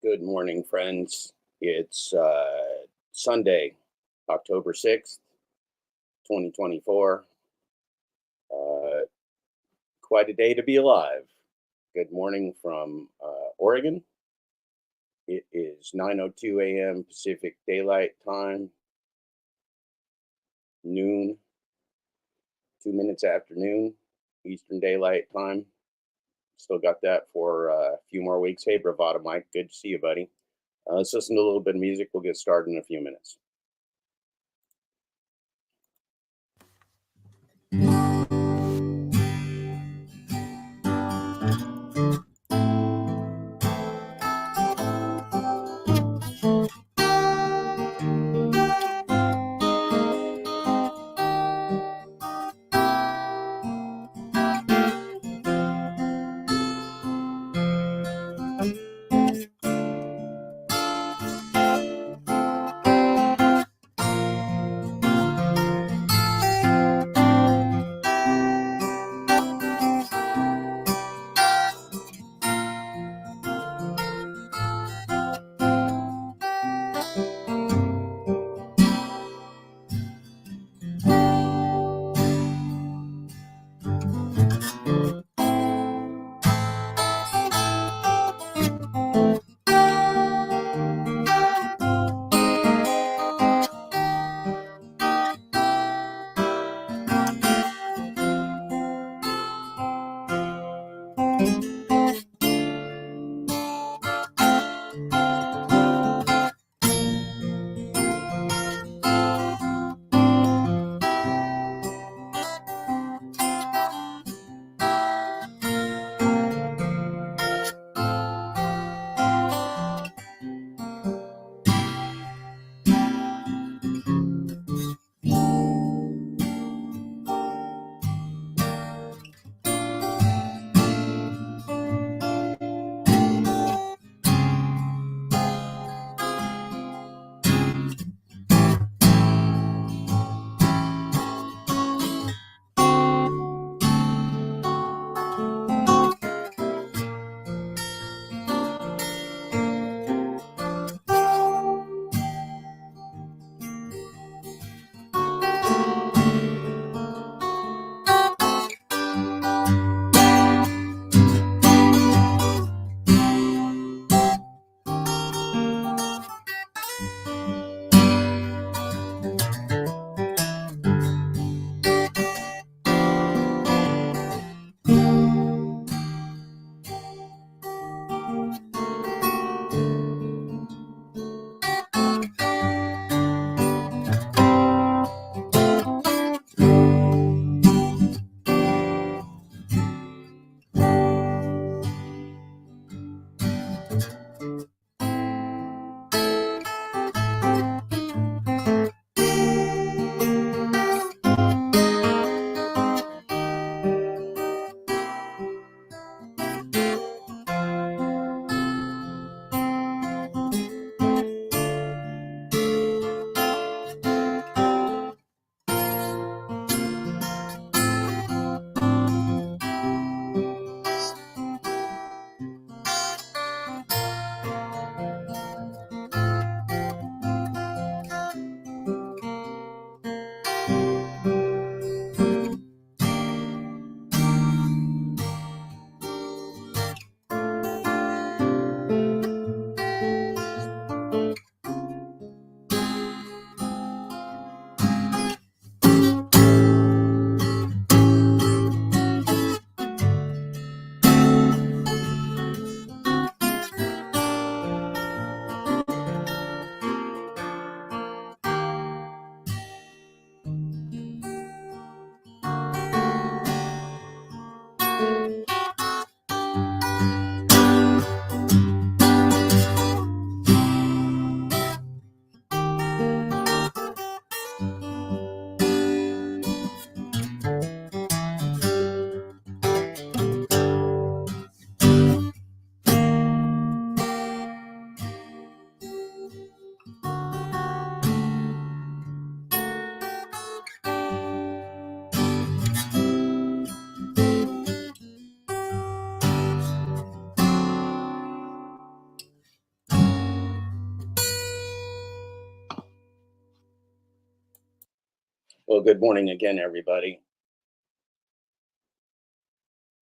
Good morning, friends. It's Sunday, October 6th, 2024. Uh, Quite a day to be alive. Good morning from Oregon. It is 9:02 a.m. Pacific Daylight Time, noon, 2 minutes after noon, Eastern Daylight Time. Still got that for a few more weeks. Hey, Bravado Mike, good to see you, buddy. Let's listen to a little bit of music. We'll get started in a few minutes. Well, good morning again, everybody.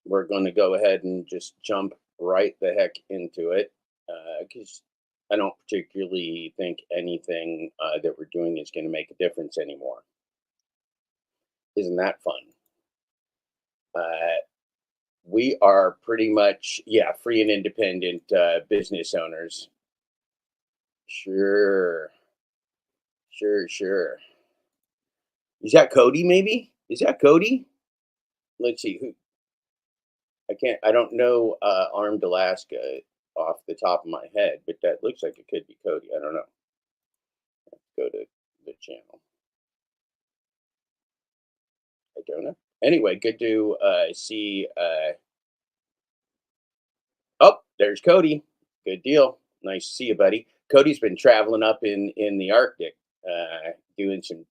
We're going to go ahead and just jump right the heck into it because I don't particularly think anything that we're doing is going to make a difference anymore. Isn't that fun? Uh, we are pretty much, yeah, free and independent business owners. Sure, sure. Is that Cody, maybe? Is that Cody? Let's see. I don't know Armed Alaska off the top of my head, but that looks like it could be Cody. I don't know. Go to the channel. I don't know. Anyway, good to see. Oh, there's Cody. Good deal. Nice to see you, buddy. Cody's been traveling up in the Arctic, doing some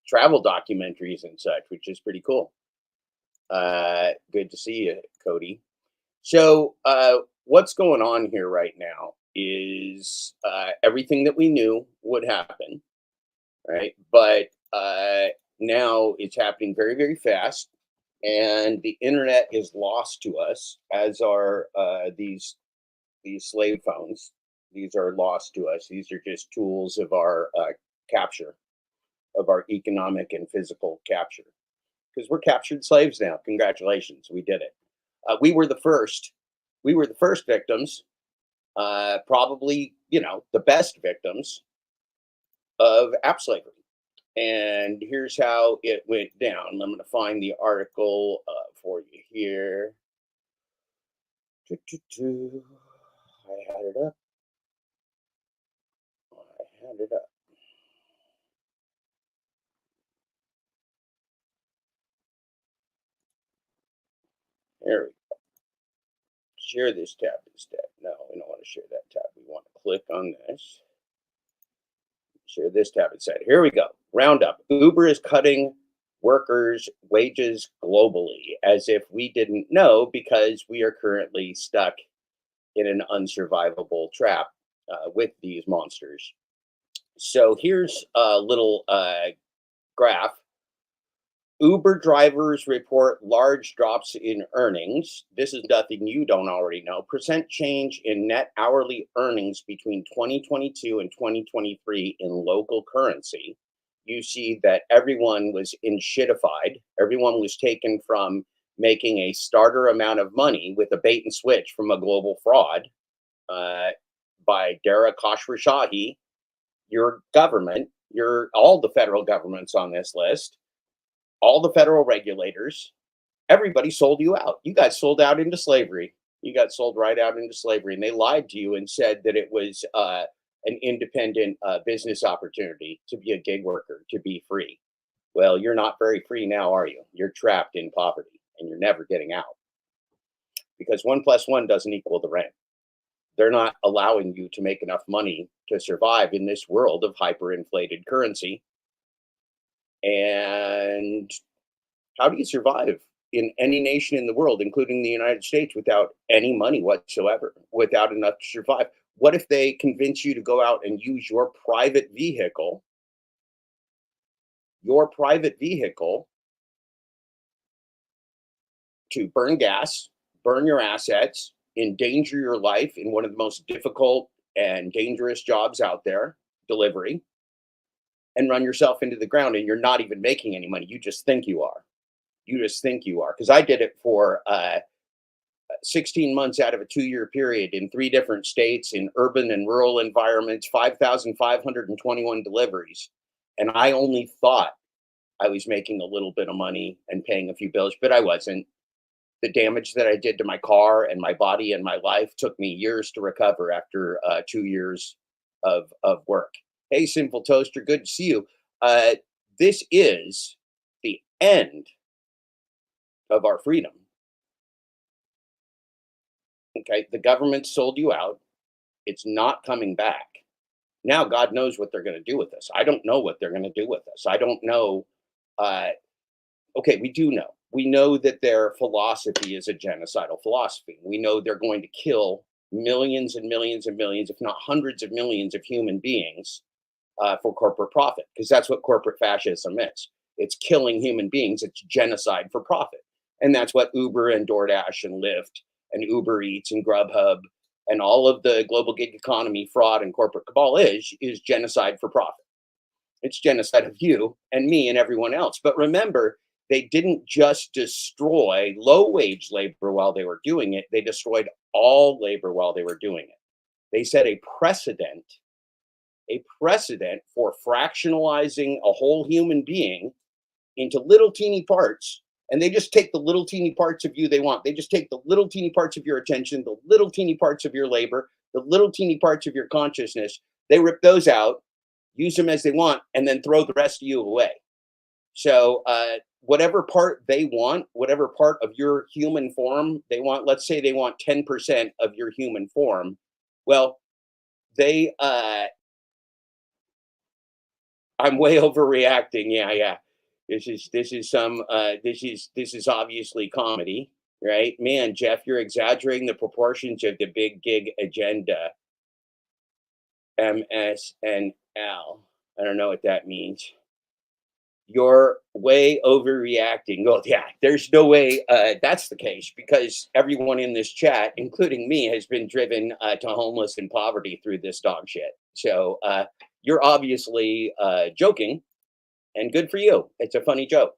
travel documentaries and such, which is pretty cool. Good to see you, Cody. So, what's going on here right now is everything that we knew would happen, right? But now it's happening very, very fast, and the internet is lost to us, as are these slave phones. These are lost to us. These are just tools of our capture, of our economic and physical capture, because we're captured slaves now. Congratulations, we did it. We were the first. We were the first victims, probably the best victims of app slavery. And here's how it went down. I'm going to find the article for you here. I had it up. I had it up. There we go. Share this tab instead. No, we don't want to share that tab. We want to click on this. Share this tab instead. Here we go. Roundup. Uber is cutting workers' wages globally, as if we didn't know, because we are currently stuck in an unsurvivable trap with these monsters. So here's a little graph. Uber drivers report large drops in earnings. This is nothing you don't already know. Percent change in net hourly earnings between 2022 and 2023 in local currency. You see that everyone was shitified. Everyone was taken from making a starter amount of money with a bait and switch from a global fraud by Dara Khosrowshahi. Your government, all the federal governments on this list, all the federal regulators, everybody sold you out. You got sold out into slavery. You got sold right out into slavery. And they lied to you and said that it was an independent business opportunity to be a gig worker, to be free. Well, you're not very free now, are you? You're trapped in poverty and you're never getting out, because 1+1 doesn't equal the rent. They're not allowing you to make enough money to survive in this world of hyperinflated currency. And how do you survive in any nation in the world, including the United States, without any money whatsoever, without enough to survive? What if they convince you to go out and use your private vehicle to burn gas, burn your assets, endanger your life in one of the most difficult and dangerous jobs out there, delivery, and run yourself into the ground, and you're not even making any money. You just think you are. You just think you are. Because I did it for 16 months out of a 2-year period in 3 different states, in urban and rural environments, 5,521 deliveries. And I only thought I was making a little bit of money and paying a few bills, but I wasn't. The damage that I did to my car and my body and my life took me years to recover after 2 years of work. Hey, Simple Toaster, good to see you. This is the end of our freedom. Okay, the government sold you out. It's not coming back. Now, God knows what they're going to do with us. I don't know what they're going to do with us. I don't know. Okay, we do know. We know that their philosophy is a genocidal philosophy. We know they're going to kill millions and millions and millions, if not hundreds of millions of human beings for corporate profit, because that's what corporate fascism is. It's killing human beings. It's genocide for profit. And that's what Uber and DoorDash and Lyft and Uber Eats and Grubhub and all of the global gig economy fraud and corporate cabal is genocide for profit. It's genocide of you and me and everyone else. But remember, they didn't just destroy low wage labor while they were doing it, they destroyed all labor while they were doing it. They set a precedent for fractionalizing a whole human being into little teeny parts. And they just take the little teeny parts of you they want. They just take the little teeny parts of your attention, the little teeny parts of your labor, the little teeny parts of your consciousness. They rip those out, use them as they want, and then throw the rest of you away. So whatever part they want, whatever part of your human form they want, let's say they want 10% of your human form. Well, they I'm way overreacting. Yeah, yeah. This is obviously comedy, right? Man, Jeff, you're exaggerating the proportions of the big gig agenda. MSNL. I don't know what that means. You're way overreacting. Well, yeah, there's no way that's the case because everyone in this chat, including me, has been driven to homeless and poverty through this dog shit. So you're obviously joking, and good for you. It's a funny joke.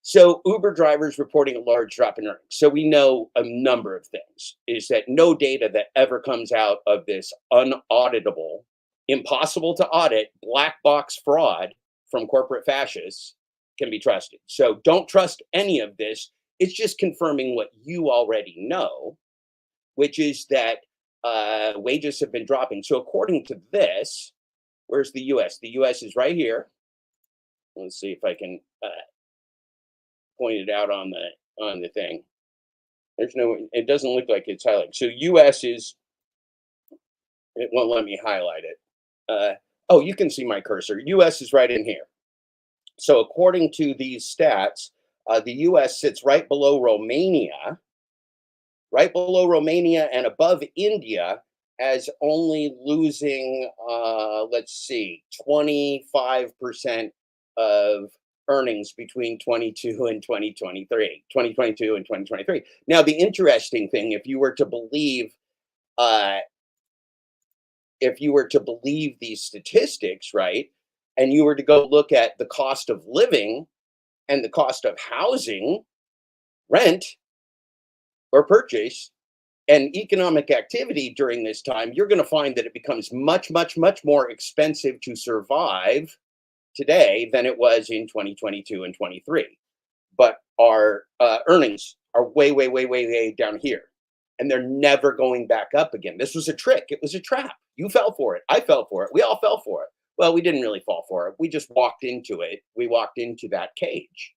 So Uber drivers reporting a large drop in earnings. So we know a number of things. Is that no data that ever comes out of this unauditable, impossible to audit black box fraud from corporate fascists can be trusted. So don't trust any of this. It's just confirming what you already know, which is that wages have been dropping. So according to this, where's the US? The US is right here. Let's see if I can point it out on the thing. There's no, it doesn't look like it's highlighted. So US is, it won't let me highlight it. Oh, you can see my cursor. US is right in here. So according to these stats, the US sits right below Romania and above India as only losing, let's see, 25% of earnings between 22 and 2023. Now, the interesting thing, if you were to believe these statistics, right, and you were to go look at the cost of living and the cost of housing, rent or purchase, and economic activity during this time, you're going to find that it becomes much, much, much more expensive to survive today than it was in 2022 and 23. But our earnings are way, way, way, way, way down here. And they're never going back up again. This was a trick. It was a trap. You fell for it. I fell for it. We all fell for it. Well, we didn't really fall for it. We just walked into it. We walked into that cage.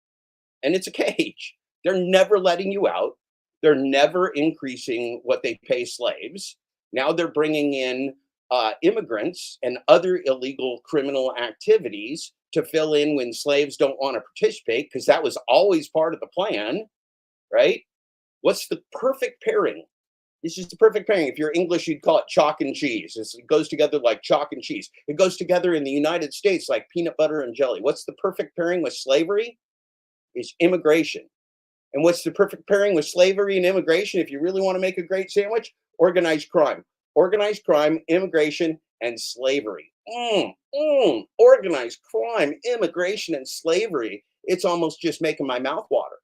And it's a cage. They're never letting you out. They're never increasing what they pay slaves. Now they're bringing in immigrants and other illegal criminal activities to fill in when slaves don't want to participate, because that was always part of the plan, right? What's the perfect pairing? This is the perfect pairing. If you're English, you'd call it chalk and cheese. It goes together like chalk and cheese. It goes together in the United States like peanut butter and jelly. What's the perfect pairing with slavery? Is immigration. And what's the perfect pairing with slavery and immigration? If you really want to make a great sandwich, organized crime. Organized crime, immigration, and slavery. Organized crime, immigration, and slavery. It's almost just making my mouth water.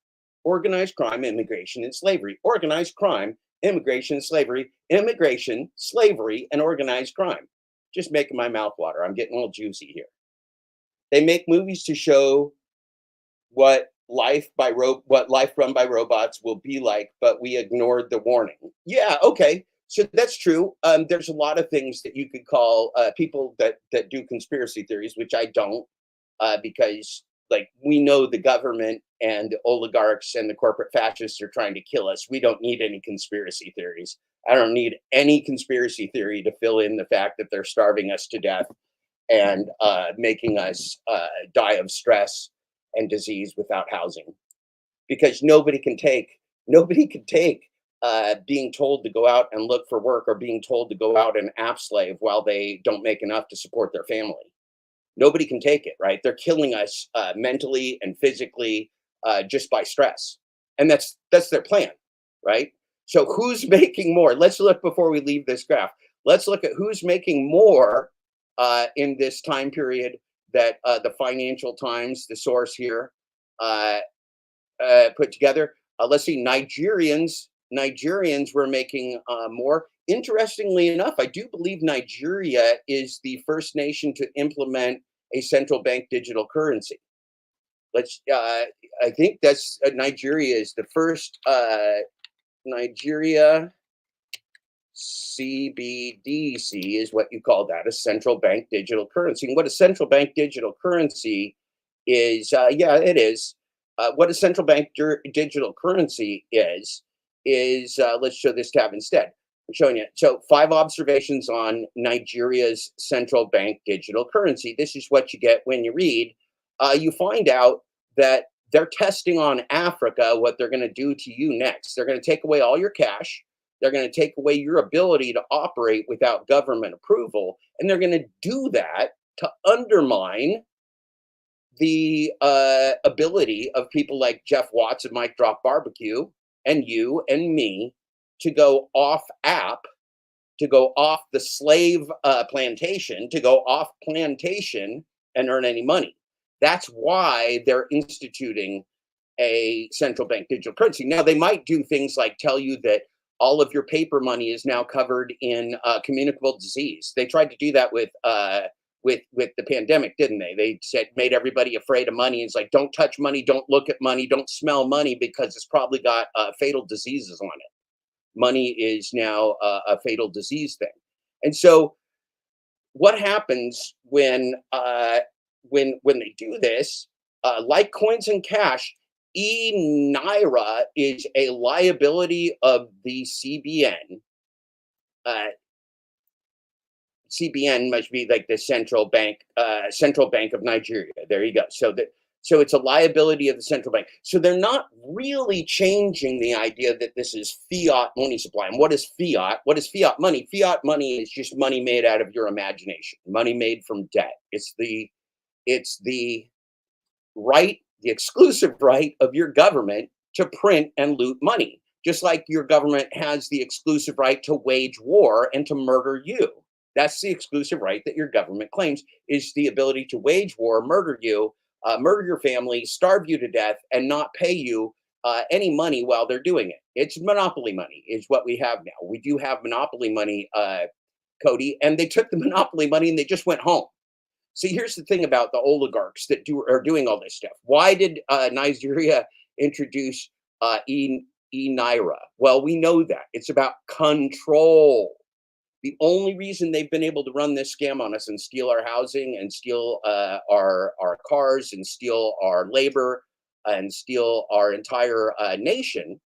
Organized crime, immigration, and slavery. Organized crime, immigration, slavery, immigration, slavery, and organized crime. Just making my mouth water. I'm getting a little juicy here. They make movies to show what life run by robots will be like, but we ignored the warning. Yeah, okay. So that's true. There's a lot of things that you could call people that do conspiracy theories, which I don't, because like we know the government and the oligarchs and the corporate fascists are trying to kill us. We don't need any conspiracy theories. I don't need any conspiracy theory to fill in the fact that they're starving us to death and making us die of stress and disease without housing, because nobody can take being told to go out and look for work or being told to go out and app slave while they don't make enough to support their family. Nobody can take it, right? They're killing us mentally and physically just by stress, and that's their plan, right? So who's making more? Let's look before we leave this graph. Let's look at who's making more in this time period that the Financial Times, the source here, uh, put together. Let's see, Nigerians were making more. Interestingly enough, I do believe Nigeria is the first nation to implement a central bank digital currency. I think that's Nigeria is the first. Nigeria CBDC is what you call that, a central bank digital currency. And what a central bank digital currency is, yeah, it is. What a central bank digital currency is let's show this tab instead. I'm showing you. So, 5 observations on Nigeria's central bank digital currency. This is what you get when you read. You find out that they're testing on Africa what they're going to do to you next. They're going to take away all your cash. They're going to take away your ability to operate without government approval. And they're going to do that to undermine the ability of people like Jeff Watts and Mike Drop Barbecue and you and me to go off app, to go off the slave plantation, to go off plantation and earn any money. That's why they're instituting a central bank digital currency. Now, they might do things like tell you that all of your paper money is now covered in communicable disease. They tried to do that with the pandemic, didn't they? They said made everybody afraid of money. It's like, don't touch money, don't look at money, don't smell money because it's probably got fatal diseases on it. Money is now a fatal disease thing. And so, what happens when they do this? Like coins and cash, Naira is a liability of the CBN. CBN must be like the central bank of Nigeria. There you go. So it's a liability of the central bank. So they're not really changing the idea that this is fiat money supply. And what is fiat? What is fiat money? Fiat money is just money made out of your imagination, money made from debt. It's the right, the exclusive right of your government to print and loot money, just like your government has the exclusive right to wage war and to murder you. That's the exclusive right that your government claims, is the ability to wage war, murder you, murder your family, starve you to death, and not pay you any money while they're doing it. It's monopoly money is what we have now. We do have monopoly money, Cody, and they took the monopoly money and they just went home. See, here's the thing about the oligarchs that are doing all this stuff. Why did Nigeria introduce Naira? Well, we know that it's about control. The only reason they've been able to run this scam on us and steal our housing and steal our cars and steal our labor and steal our entire nation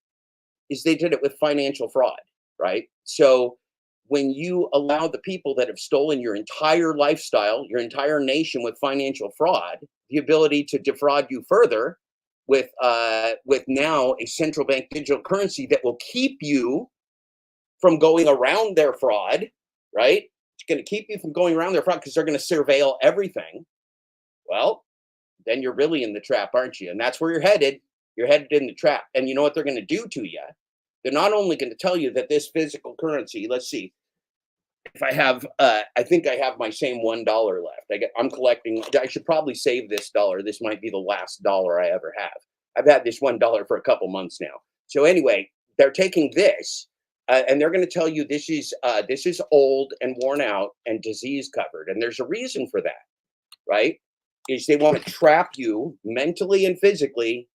is they did it with financial fraud, right? So when you allow the people that have stolen your entire lifestyle, your entire nation with financial fraud, the ability to defraud you further with now a central bank digital currency that will keep you from going around their fraud, right? It's going to keep you from going around their fraud because they're going to surveil everything. Well, then you're really in the trap, aren't you? And that's where you're headed. You're headed in the trap. And you know what they're going to do to you? They're not only going to tell you that this physical currency, let's see, if I have, I think I have my same $1 left. I'm collecting. I should probably save this dollar. This might be the last dollar I ever have. I've had this $1 for a couple months now. So anyway, they're taking this and they're going to tell you this is old and worn out and disease covered. And there's a reason for that, right? Is they want to trap you mentally and physically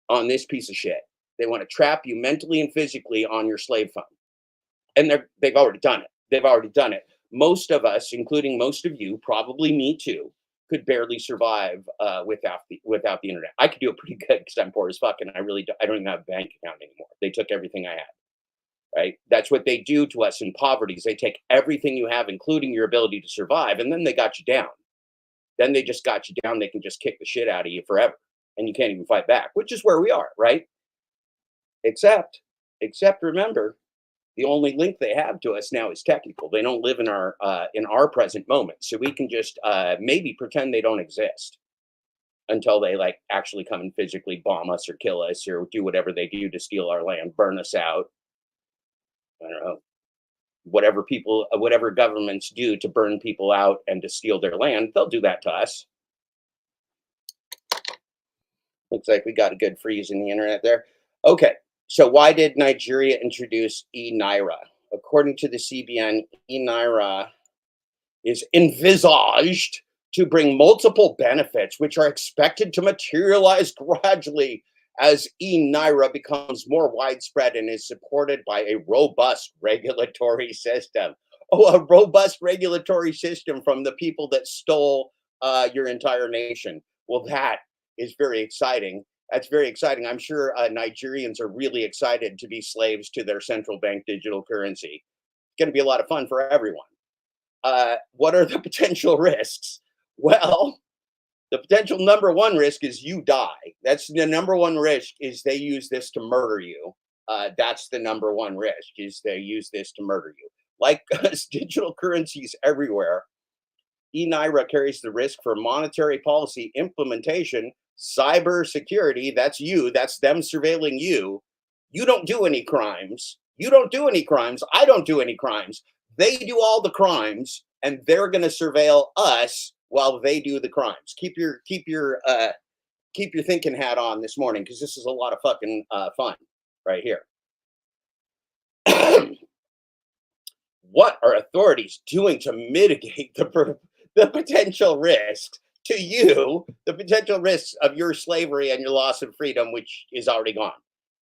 on this piece of shit. They want to trap you mentally and physically on your slave fund. And they've already done it. They've already done it. Most of us, including most of you, probably me too, could barely survive without the internet. I could do it pretty good because I'm poor as fuck, and I don't even have a bank account anymore. They took everything I had. Right? That's what they do to us in poverty. Is they take everything you have, including your ability to survive, and then they got you down. Then they just got you down. They can just kick the shit out of you forever, and you can't even fight back. Which is where we are, right? Except remember, The only link they have to us now is technical. They don't live in our present moment, so we can just maybe pretend they don't exist until they like actually come and physically bomb us or kill us or do whatever they do to steal our land, burn us out. I don't know, whatever governments do to burn people out and to steal their land, they'll do that to us. Looks like we got a good freeze in the internet there. Okay, so why did Nigeria introduce e-naira? According to the CBN, e-naira is envisaged to bring multiple benefits, which are expected to materialize gradually as e-naira becomes more widespread and is supported by a robust regulatory system. Oh, a robust regulatory system from the people that stole your entire nation. Well, that is very exciting. That's very exciting. I'm sure Nigerians are really excited to be slaves to their central bank digital currency. It's going to be a lot of fun for everyone. What are the potential risks? Well, the potential number one risk is you die. That's the number one risk, is they use this to murder you. That's the number one risk, is they use this to murder you. Like digital currencies everywhere, e-naira carries the risk for monetary policy implementation, cyber security. That's you. That's them surveilling you. You don't do any crimes. You don't do any crimes. I don't do any crimes. They do all the crimes, and they're going to surveil us while they do the crimes. Keep your thinking hat on this morning, because this is a lot of fucking fun right here. What are authorities doing to mitigate the potential risks to you, the potential risks of your slavery and your loss of freedom, which is already gone?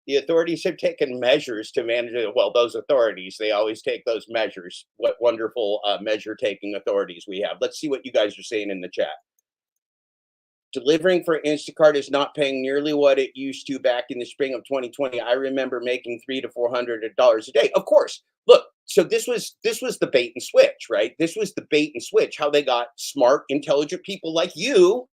The authorities have taken measures to manage it. Well, those authorities, they always take those measures. What wonderful measure-taking authorities we have. Let's see what you guys are saying in the chat. Delivering for Instacart is not paying nearly what it used to back in the spring of 2020. I remember making $300 to $400 a day. Of course. Look, so this was the bait and switch, right? This was the bait and switch, how they got smart, intelligent people like you,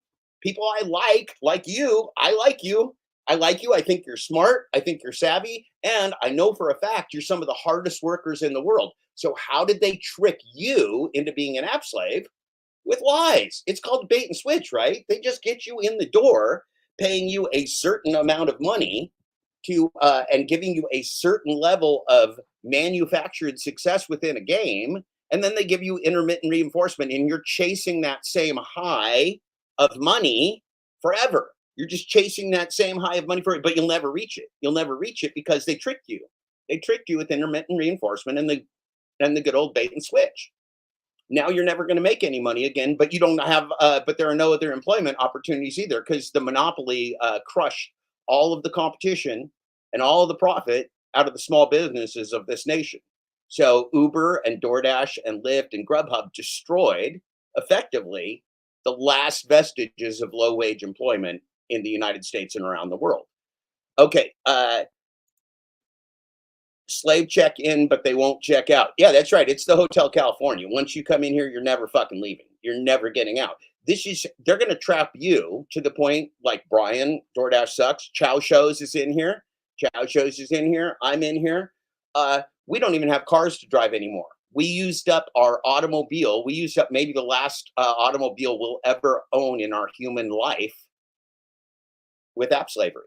people I like you. I like you. I like you. I think you're smart. I think you're savvy. And I know for a fact you're some of the hardest workers in the world. So how did they trick you into being an app slave? With lies. It's called bait and switch, right? They just get you in the door, paying you a certain amount of money to and giving you a certain level of manufactured success within a game, and then they give you intermittent reinforcement, and you're chasing that same high of money forever. You're just chasing that same high of money forever, but you'll never reach it. You'll never reach it because they tricked you. They tricked you with intermittent reinforcement and the good old bait and switch. Now you're never going to make any money again, but you don't have, but there are no other employment opportunities either, because the monopoly crushed all of the competition and all of the profit out of the small businesses of this nation. So Uber and DoorDash and Lyft and Grubhub destroyed effectively the last vestiges of low wage employment in the United States and around the world. Okay. Slave check in, but they won't check out. Yeah, that's right. It's the Hotel California. Once you come in here, you're never fucking leaving. You're never getting out. They're going to trap you to the point like Brian, DoorDash sucks. Chow Shows is in here. Chow Shows is in here. I'm in here. We don't even have cars to drive anymore. We used up our automobile. We used up maybe the last automobile we'll ever own in our human life with app slavery.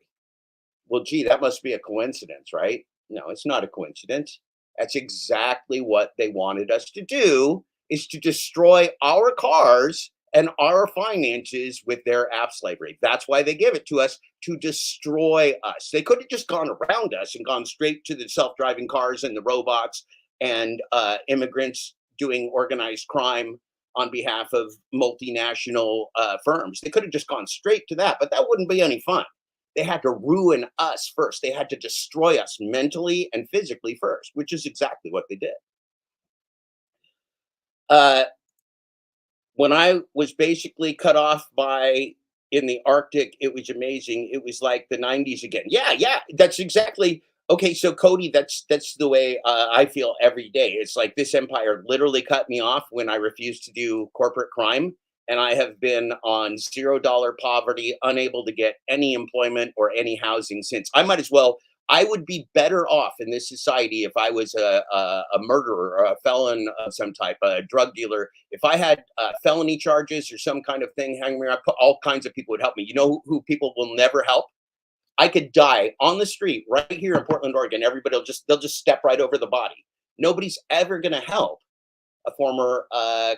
Well, gee, that must be a coincidence, right? No, it's not a coincidence. That's exactly what they wanted us to do, is to destroy our cars and our finances with their app slavery. That's why they give it to us, to destroy us. They could have just gone around us and gone straight to the self-driving cars and the robots and immigrants doing organized crime on behalf of multinational firms. They could have just gone straight to that, but that wouldn't be any fun. They had to ruin us first. They had to destroy us mentally and physically first, which is exactly what they did. When I was basically cut off in the Arctic, it was amazing. It was like the 90s again. Yeah, that's exactly. Okay, so Cody, that's the way I feel every day. It's like this empire literally cut me off when I refused to do corporate crime. And I have been on $0 poverty, unable to get any employment or any housing since. I might as well I would be better off in this society if I was a murderer or a felon of some type, a drug dealer. If I had felony charges or some kind of thing hanging me around, all kinds of people would help me. You know who people will never help? I could die on the street right here in Portland, Oregon. Everybody will they'll just step right over the body. Nobody's ever going to help a former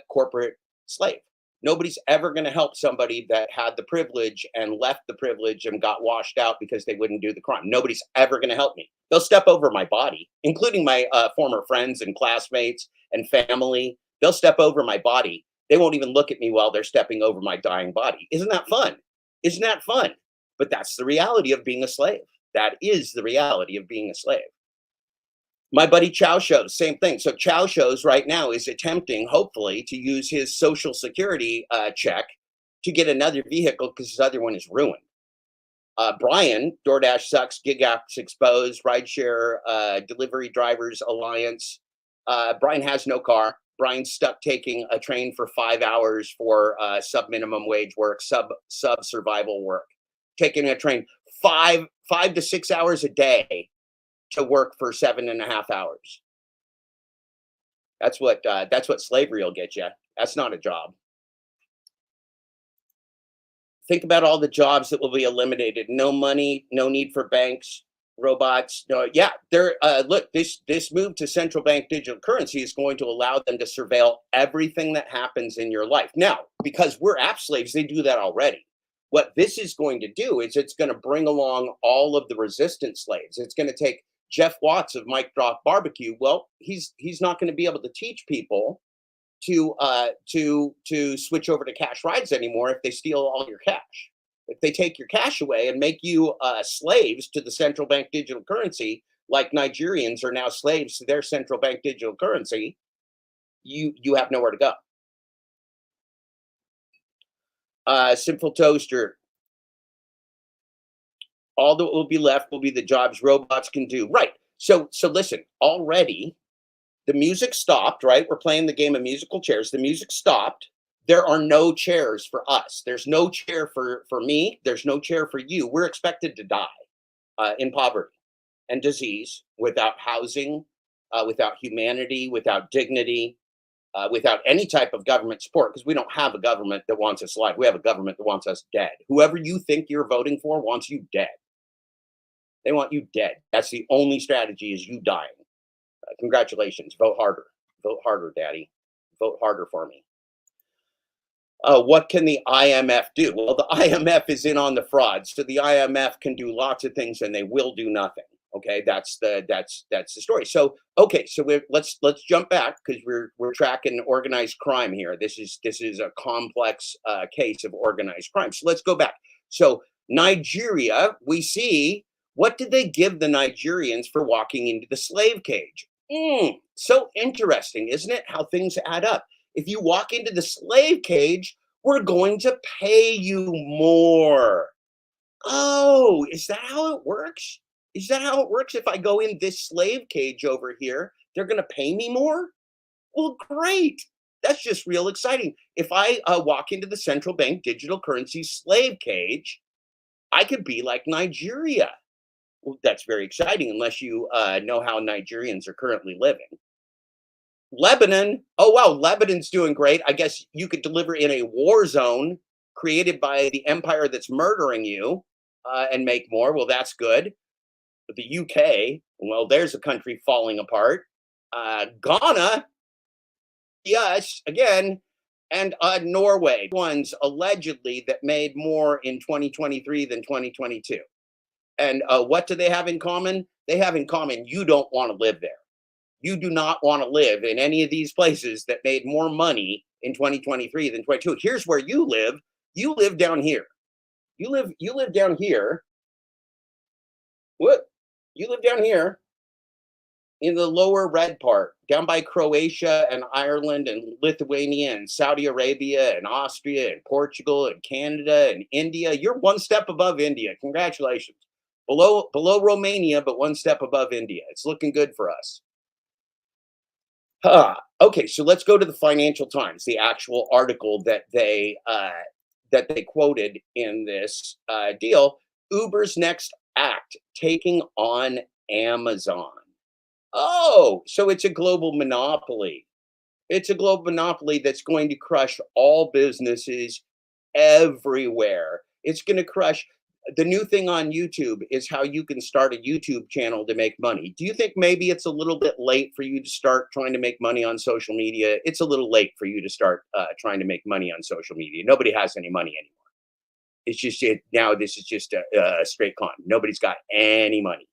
corporate slave. Nobody's ever going to help somebody that had the privilege and left the privilege and got washed out because they wouldn't do the crime. Nobody's ever going to help me. They'll step over my body, including my former friends and classmates and family. They'll step over my body. They won't even look at me while they're stepping over my dying body. Isn't that fun? Isn't that fun? But that's the reality of being a slave. That is the reality of being a slave. My buddy Chow Shows, same thing. So Chow Shows right now is attempting, hopefully, to use his Social Security check to get another vehicle because his other one is ruined. Brian, DoorDash sucks, gig apps exposed, rideshare delivery drivers alliance. Brian has no car. Brian's stuck taking a train for 5 hours for sub minimum wage work, sub survival work. Taking a train five to 6 hours a day to work for 7.5 hours. That's what slavery will get you. That's not a job. Think about all the jobs that will be eliminated. No money, no need for banks, robots. No, yeah, they're look, this move to central bank digital currency is going to allow them to surveil everything that happens in your life. Now, because we're app slaves, they do that already. What this is going to do is it's going to bring along all of the resistant slaves. It's going to take Jeff Watts of Mike Drop Barbecue. Well, he's not going to be able to teach people to switch over to cash rides anymore if they steal all your cash. If they take your cash away and make you slaves to the central bank digital currency, like Nigerians are now slaves to their central bank digital currency, you have nowhere to go. Simple Toaster. All that will be left will be the jobs robots can do. Right. So listen, already the music stopped, right? We're playing the game of musical chairs. The music stopped. There are no chairs for us. There's no chair for me. There's no chair for you. We're expected to die in poverty and disease, without housing, without humanity, without dignity, without any type of government support, because we don't have a government that wants us alive. We have a government that wants us dead. Whoever you think you're voting for wants you dead. They want you dead. That's the only strategy, is you dying. Congratulations. Vote harder. Vote harder, daddy. Vote harder for me. What can the IMF do? Well, the IMF is in on the fraud. So the IMF can do lots of things and they will do nothing. Okay, that's the story. So okay, so let's jump back, because we're tracking organized crime here. This is a complex case of organized crime. So let's go back. So Nigeria, we see, what did they give the Nigerians for walking into the slave cage? So interesting, isn't it? How things add up. If you walk into the slave cage, we're going to pay you more. Oh, is that how it works? Is that how it works? If I go in this slave cage over here, they're going to pay me more? Well, great. That's just real exciting. If I walk into the central bank digital currency slave cage, I could be like Nigeria. Well, that's very exciting, unless you know how Nigerians are currently living. Lebanon. Oh, wow. Lebanon's doing great. I guess you could deliver in a war zone created by the empire that's murdering you and make more. Well, that's good. But the UK, well, there's a country falling apart. Ghana, yes, again. And Norway, ones allegedly that made more in 2023 than 2022. And what do they have in common? They have in common, you don't want to live there. You do not want to live in any of these places that made more money in 2023 than 22. Here's where you live. You live down here. You live down here. What? You live down here in the lower red part, down by Croatia and Ireland and Lithuania and Saudi Arabia and Austria and Portugal and Canada and India. You're one step above India. Congratulations. Below Romania, but one step above India. It's looking good for us. Okay, so let's go to the Financial Times, the actual article that they quoted in this deal. Uber's next act taking on Amazon. Oh, so it's a global monopoly. It's a global monopoly that's going to crush all businesses everywhere. It's going to crush. The new thing on YouTube is how you can start a YouTube channel to make money. Do you think maybe it's a little bit late for you to start trying to make money on social media? It's a little late for you to start trying to make money on social media. Nobody has any money anymore. It's just now. This is just a straight con. Nobody's got any money.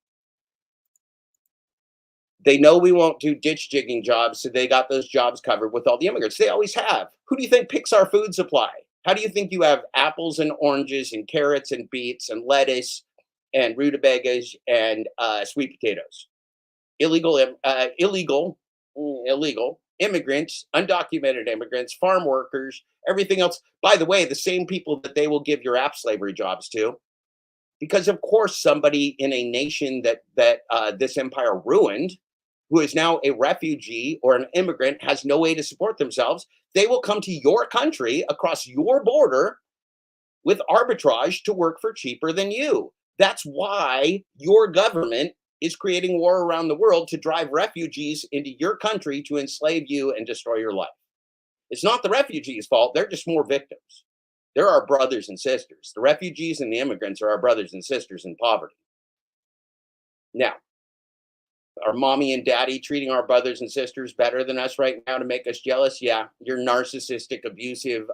They know we won't do ditch digging jobs, so they got those jobs covered with all the immigrants. They always have. Who do you think picks our food supply? How do you think you have apples and oranges and carrots and beets and lettuce and rutabagas and sweet potatoes? Illegal immigrants, undocumented immigrants, farm workers, everything else. By the way, the same people that they will give your app slavery jobs to, because of course somebody in a nation that this empire ruined, who is now a refugee or an immigrant, has no way to support themselves, they will come to your country across your border with arbitrage to work for cheaper than you. That's why your government is creating war around the world to drive refugees into your country to enslave you and destroy your life. It's not the refugees' fault. They're just more victims. They're our brothers and sisters. The refugees and the immigrants are our brothers and sisters in poverty. Now, are mommy and daddy treating our brothers and sisters better than us right now to make us jealous? Yeah, you're narcissistic, abusive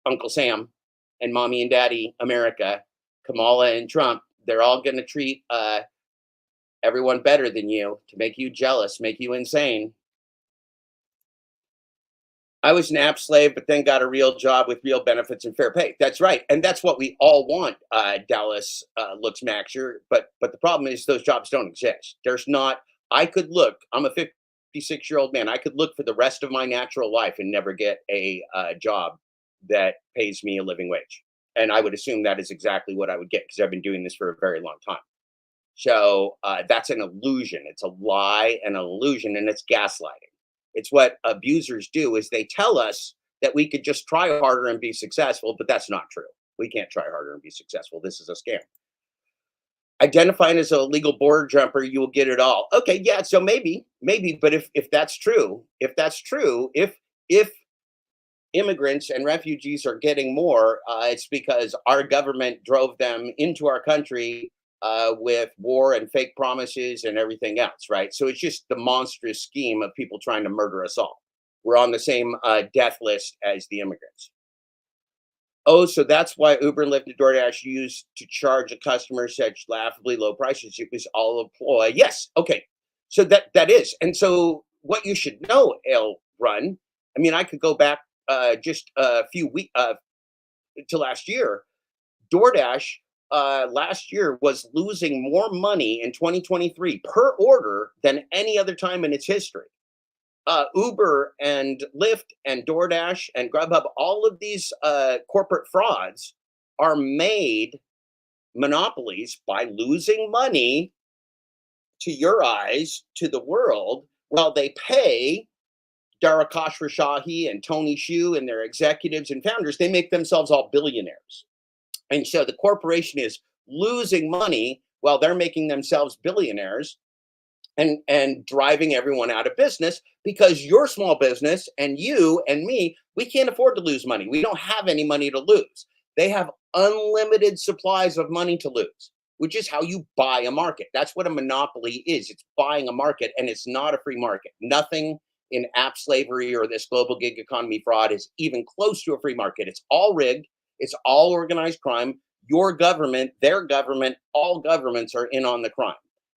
Uncle Sam and mommy and daddy America, Kamala and Trump. They're all going to treat everyone better than you to make you jealous, make you insane. I was an app slave, but then got a real job with real benefits and fair pay. That's right, and that's what we all want. Dallas looks Maxer, but the problem is those jobs don't exist. There's not. I could look. I'm a 56-year-old man. I could look for the rest of my natural life and never get a job that pays me a living wage. And I would assume that is exactly what I would get because I've been doing this for a very long time. So that's an illusion. It's a lie and an illusion, and it's gaslighting. It's what abusers do is they tell us that we could just try harder and be successful, but that's not true. We can't try harder and be successful. This is a scam. Identifying as a legal border jumper, you will get it all. Okay, yeah, so maybe, but if that's true, if immigrants and refugees are getting more, it's because our government drove them into our country with war and fake promises and everything else, right? So it's just the monstrous scheme of people trying to murder us all. We're on the same death list as the immigrants. Oh, so that's why Uber and Lyft and DoorDash used to charge a customer such laughably low prices. It was all a ploy. Yes, okay. So that is, and so what you should know, L Run. I mean, I could go back just a few weeks to last year. DoorDash last year was losing more money in 2023 per order than any other time in its history. Uber and Lyft and DoorDash and Grubhub, all of these corporate frauds are made monopolies by losing money to your eyes, to the world, while they pay Dara Khosrowshahi and Tony Hsieh and their executives and founders. They make themselves all billionaires. And so the corporation is losing money while they're making themselves billionaires and driving everyone out of business because your small business and you and me, we can't afford to lose money. We don't have any money to lose. They have unlimited supplies of money to lose, which is how you buy a market. That's what a monopoly is. It's buying a market, and it's not a free market. Nothing in app slavery or this global gig economy fraud is even close to a free market. It's all rigged. It's all organized crime. Your government, their government, all governments are in on the crime.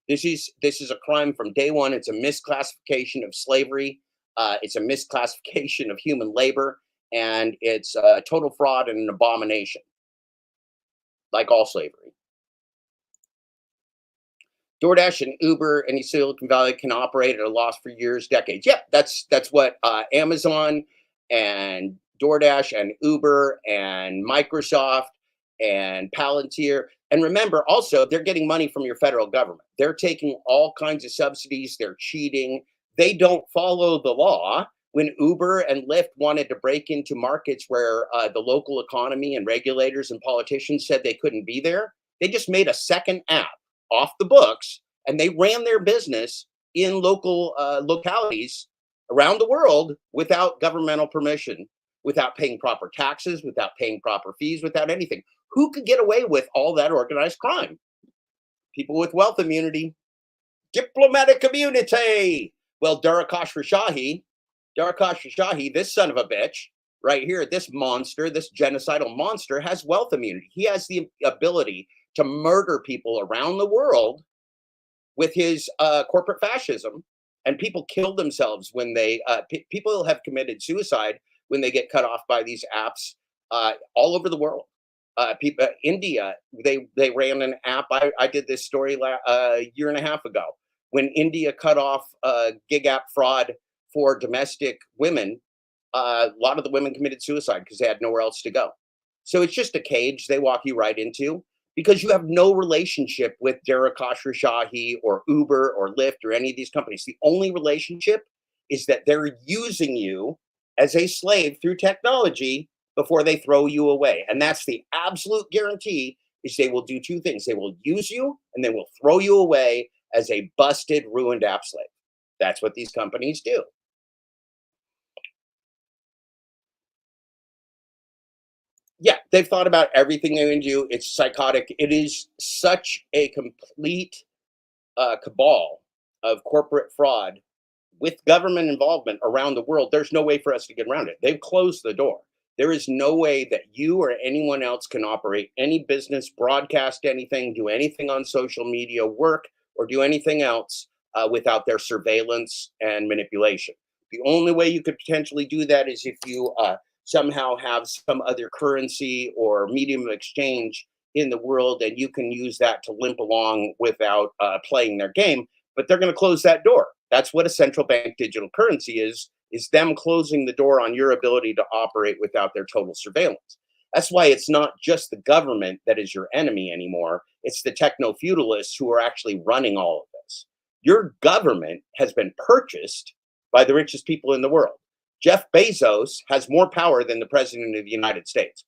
This is a crime from day one. It's a misclassification of slavery. It's a misclassification of human labor, and it's a total fraud and an abomination, like all slavery. DoorDash and Uber and Silicon Valley can operate at a loss for years, decades. Yeah, that's what Amazon and DoorDash and Uber and Microsoft and Palantir. And remember, also, they're getting money from your federal government. They're taking all kinds of subsidies. They're cheating. They don't follow the law. When Uber and Lyft wanted to break into markets where the local economy and regulators and politicians said they couldn't be there, they just made a second app off the books and they ran their business in local localities around the world without governmental permission, without paying proper taxes, without paying proper fees, without anything. Who could get away with all that organized crime? People with wealth immunity, diplomatic community. Well, Darakash Shahi, this son of a bitch, right here, this monster, this genocidal monster, has wealth immunity. He has the ability to murder people around the world with his corporate fascism. And people kill themselves when people have committed suicide when they get cut off by these apps all over the world. People, India, they ran an app. I did this story a year and a half ago when India cut off gig app fraud for domestic women. A lot of the women committed suicide because they had nowhere else to go. So it's just a cage they walk you right into because you have no relationship with Darakash Shahi or Uber or Lyft or any of these companies. The only relationship is that they're using you as a slave through technology before they throw you away. And that's the absolute guarantee is they will do two things. They will use you and they will throw you away as a busted, ruined app slave. That's what these companies do. Yeah, they've thought about everything they can do. It's psychotic. It is such a complete cabal of corporate fraud with government involvement around the world. There's no way for us to get around it. They've closed the door. There is no way that you or anyone else can operate any business, broadcast anything, do anything on social media, work, or do anything else without their surveillance and manipulation. The only way you could potentially do that is if you somehow have some other currency or medium of exchange in the world, and you can use that to limp along without playing their game. But they're going to close that door. That's what a central bank digital currency is them closing the door on your ability to operate without their total surveillance. That's why it's not just the government that is your enemy anymore. It's the techno feudalists who are actually running all of this. Your government has been purchased by the richest people in the world. Jeff Bezos has more power than the president of the United States.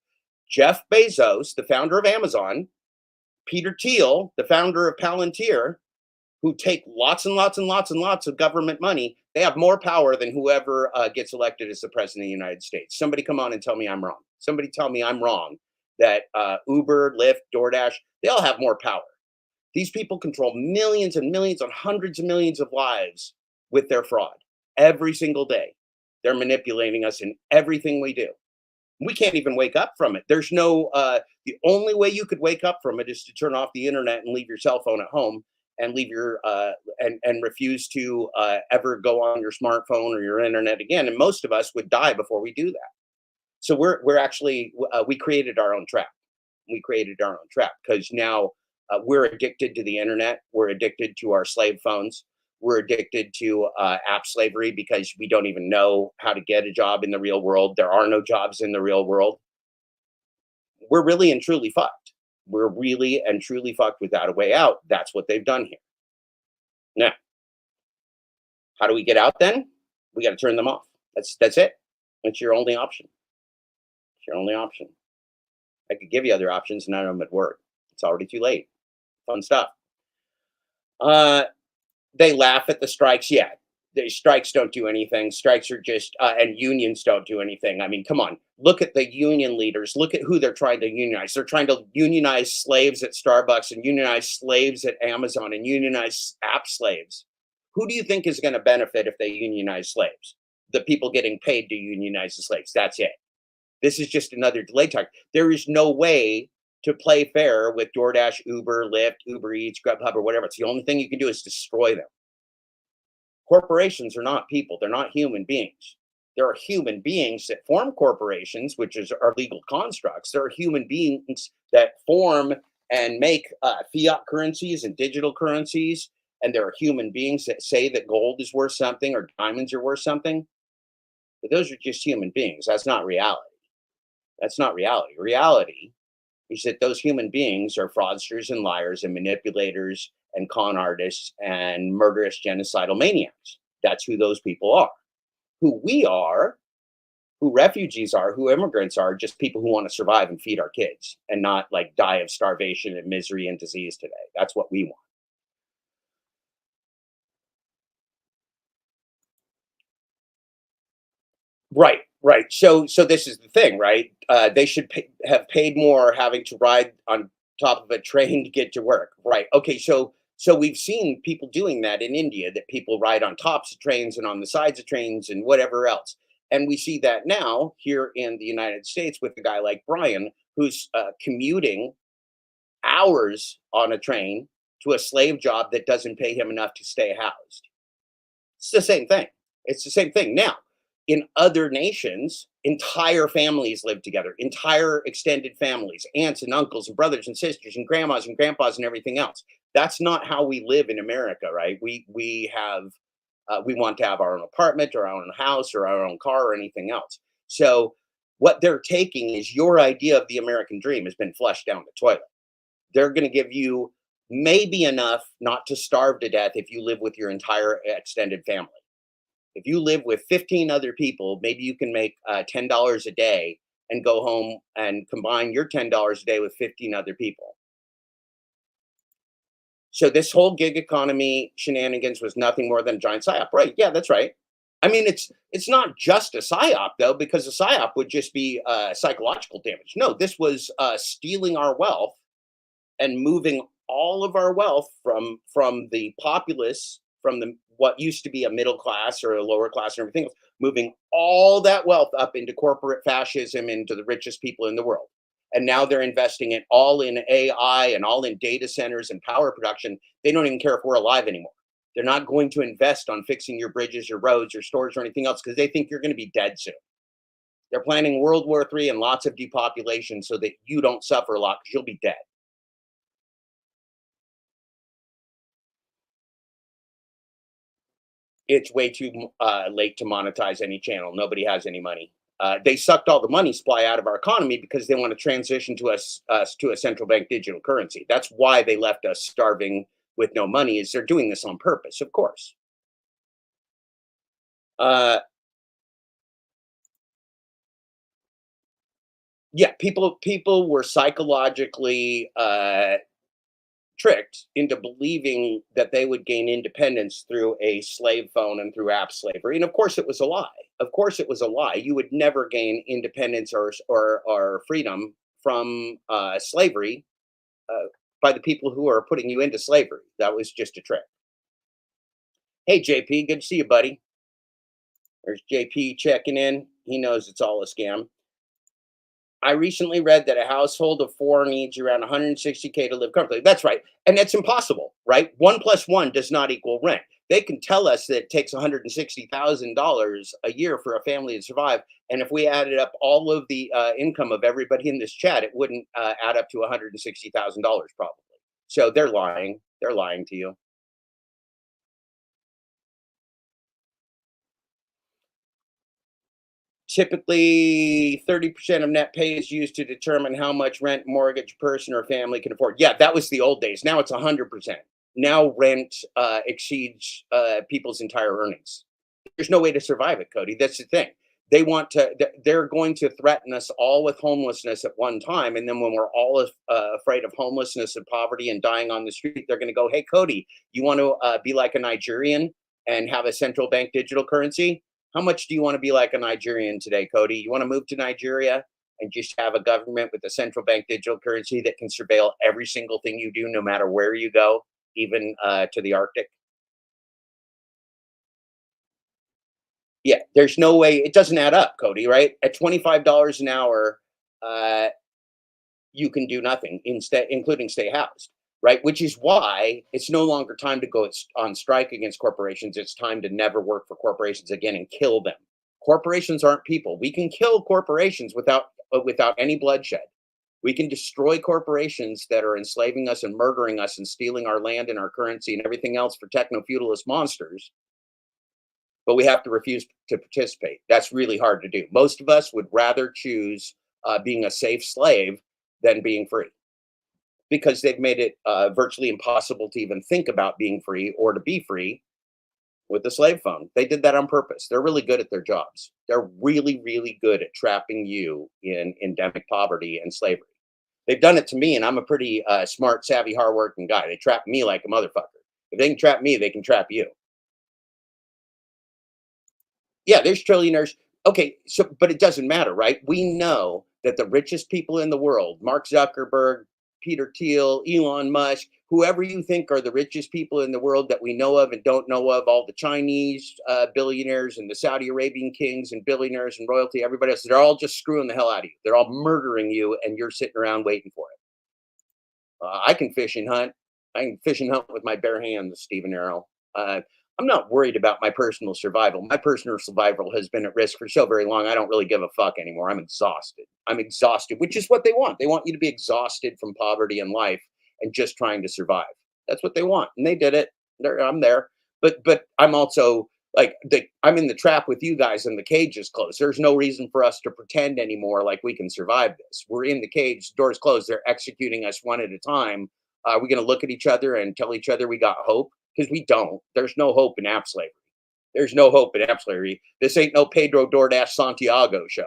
Jeff Bezos, the founder of Amazon, Peter Thiel, the founder of Palantir, who take lots and lots and lots and lots of government money, they have more power than whoever gets elected as the president of the United States. Somebody come on and tell me I'm wrong. Somebody tell me I'm wrong that Uber, Lyft, DoorDash, they all have more power. These people control millions and millions and hundreds of millions of lives with their fraud every single day. They're manipulating us in everything we do. We can't even wake up from it. There's no, the only way you could wake up from it is to turn off the internet and leave your cell phone at home and leave your and refuse to ever go on your smartphone or your internet again. And most of us would die before we do that. So we're actually we created our own trap. We created our own trap because now we're addicted to the internet. We're addicted to our slave phones. We're addicted to app slavery because we don't even know how to get a job in the real world. There are no jobs in the real world. We're really and truly fucked. We're really and truly fucked without a way out. That's what they've done here. Now, how do we get out then? We got to turn them off. That's it. That's your only option. It's your only option. I could give you other options, none of them would work. It's already too late. Fun stuff. They laugh at the strikes. Yeah, the strikes don't do anything. Strikes are just, and unions don't do anything. I mean, come on. Look at the union leaders. Look at who they're trying to unionize. They're trying to unionize slaves at Starbucks and unionize slaves at Amazon and unionize app slaves. Who do you think is going to benefit if they unionize slaves? The people getting paid to unionize the slaves. That's it. This is just another delay tactic. There is no way to play fair with DoorDash, Uber, Lyft, Uber Eats, Grubhub, or whatever. It's the only thing you can do is destroy them. Corporations are not people. They're not human beings. There are human beings that form corporations, which are legal constructs. There are human beings that form and make fiat currencies and digital currencies. And there are human beings that say that gold is worth something or diamonds are worth something. But those are just human beings. That's not reality. That's not reality. Reality is that those human beings are fraudsters and liars and manipulators and con artists and murderous genocidal maniacs. That's who those people are. who we are, who refugees are, who immigrants are, just people who want to survive and feed our kids and not like die of starvation and misery and disease today. That's what we want. Right, right. So this is the thing, right? They should have paid more having to ride on top of a train to get to work. Right. Okay. So we've seen people doing that in India. That people ride on tops of trains and on the sides of trains and whatever else. And we see that now here in the United States with a guy like Brian, who's commuting hours on a train to a slave job that doesn't pay him enough to stay housed. It's the same thing. It's the same thing. Now, in other nations, entire families live together, entire extended families, aunts and uncles and brothers and sisters and grandmas and grandpas and everything else. That's not how we live in America, right? We want to have our own apartment or our own house or our own car or anything else. So what they're taking is your idea of the American dream has been flushed down the toilet. They're going to give you maybe enough not to starve to death if you live with your entire extended family. If you live with 15 other people, maybe you can make $10 a day and go home and combine your $10 a day with 15 other people. So this whole gig economy shenanigans was nothing more than a giant psyop. Right? Yeah, that's right. I mean, it's not just a psyop though, because a psyop would just be psychological damage. No, this was stealing our wealth and moving all of our wealth from the populace, from the what used to be a middle class or a lower class and everything else, moving all that wealth up into corporate fascism, into the richest people in the world. And now they're investing it all in AI and all in data centers and power production. They don't even care if we're alive anymore. They're not going to invest on fixing your bridges, your roads, your stores, or anything else because they think you're going to be dead soon. They're planning World War III and lots of depopulation so that you don't suffer a lot because you'll be dead. It's way too late to monetize any channel. Nobody has any money. They sucked all the money supply out of our economy because they want to transition to us to a central bank digital currency. That's why they left us starving with no money. Is they're doing this on purpose, of course. Uh, yeah, people were psychologically tricked into believing that they would gain independence through a slave phone and through app slavery. And of course, it was a lie. Of course, it was a lie. You would never gain independence or freedom from slavery uh, by the people who are putting you into slavery. That was just a trick. Hey, JP, good to see you, buddy. There's JP checking in. He knows it's all a scam. I recently read that a household of four needs around 160K to live comfortably. That's right. And that's impossible, right? One plus one does not equal rent. They can tell us that it takes $160,000 a year for a family to survive. And if we added up all of the income of everybody in this chat, it wouldn't add up to $160,000 probably. So they're lying. They're lying to you. Typically 30% of net pay is used to determine how much rent, mortgage, a person or family can afford. Yeah, that was the old days. Now it's 100%. Now rent exceeds people's entire earnings. There's no way to survive it, Cody. That's the thing. They're going to threaten us all with homelessness at one time. And then when we're all afraid of homelessness and poverty and dying on the street, they're going to go, hey, Cody, you want to be like a Nigerian and have a central bank digital currency? How much do you want to be like a Nigerian today, Cody? You want to move to Nigeria and just have a government with a central bank digital currency that can surveil every single thing you do, no matter where you go, even to the Arctic? Yeah, there's no way. It doesn't add up, Cody. Right? At $25 an hour, uh, you can do nothing, instead, including stay housed. Right? Which is why it's no longer time to go on strike against corporations. It's time to never work for corporations again and kill them. Corporations aren't people. We can kill corporations without any bloodshed. We can destroy corporations that are enslaving us and murdering us and stealing our land and our currency and everything else for techno feudalist monsters, but we have to refuse to participate. That's really hard to do. Most of us would rather choose being a safe slave than being free because they've made it virtually impossible to even think about being free or to be free with the slave phone. They did that on purpose. They're really good at their jobs. They're really, really good at trapping you in endemic poverty and slavery. They've done it to me, and I'm a pretty smart, savvy, hardworking guy. They trap me like a motherfucker. If they can trap me, they can trap you. Yeah, there's trillionaires. Okay, so but it doesn't matter, right? We know that the richest people in the world, Mark Zuckerberg, Peter Thiel, Elon Musk, whoever you think are the richest people in the world that we know of and don't know of, all the Chinese billionaires and the Saudi Arabian kings and billionaires and royalty, everybody else, they're all just screwing the hell out of you. They're all murdering you, and you're sitting around waiting for it. I can fish and hunt. I can fish and hunt with my bare hands, Stephen Arrow. I'm not worried about my personal survival. My personal survival has been at risk for so very long. I don't really give a fuck anymore. I'm exhausted. I'm exhausted, which is what they want. They want you to be exhausted from poverty and life and just trying to survive. That's what they want, and they did it. I'm there, but I'm also like I'm in the trap with you guys, and the cage is closed. There's no reason for us to pretend anymore like we can survive this. We're in the cage, doors closed. They're executing us one at a time. Are we going to look at each other and tell each other we got hope? Because we don't. There's no hope in Appslavery. There's no hope in Appslavery. This ain't no Pedro DoorDash Santiago show.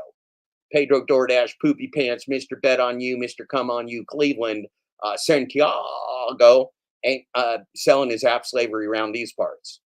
Pedro DoorDash, Poopy Pants, Mr. Bet on You, Mr. Come on You, Cleveland, Santiago ain't selling his Appslavery around these parts.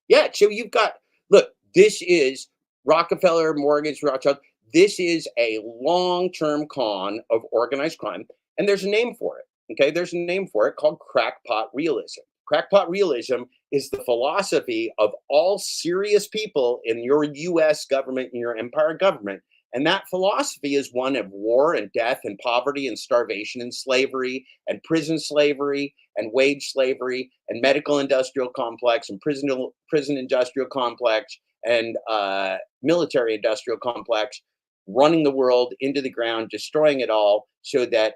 Yeah, so you've got, look, this is Rockefeller, Mortgage, Rothschild. This is a long-term con of organized crime, and there's a name for it. Okay, there's a name for it called crackpot realism. Crackpot realism is the philosophy of all serious people in your US government and your empire government. And that philosophy is one of war and death and poverty and starvation and slavery and prison slavery and wage slavery and medical industrial complex and prison industrial complex and military industrial complex, running the world into the ground, destroying it all, so that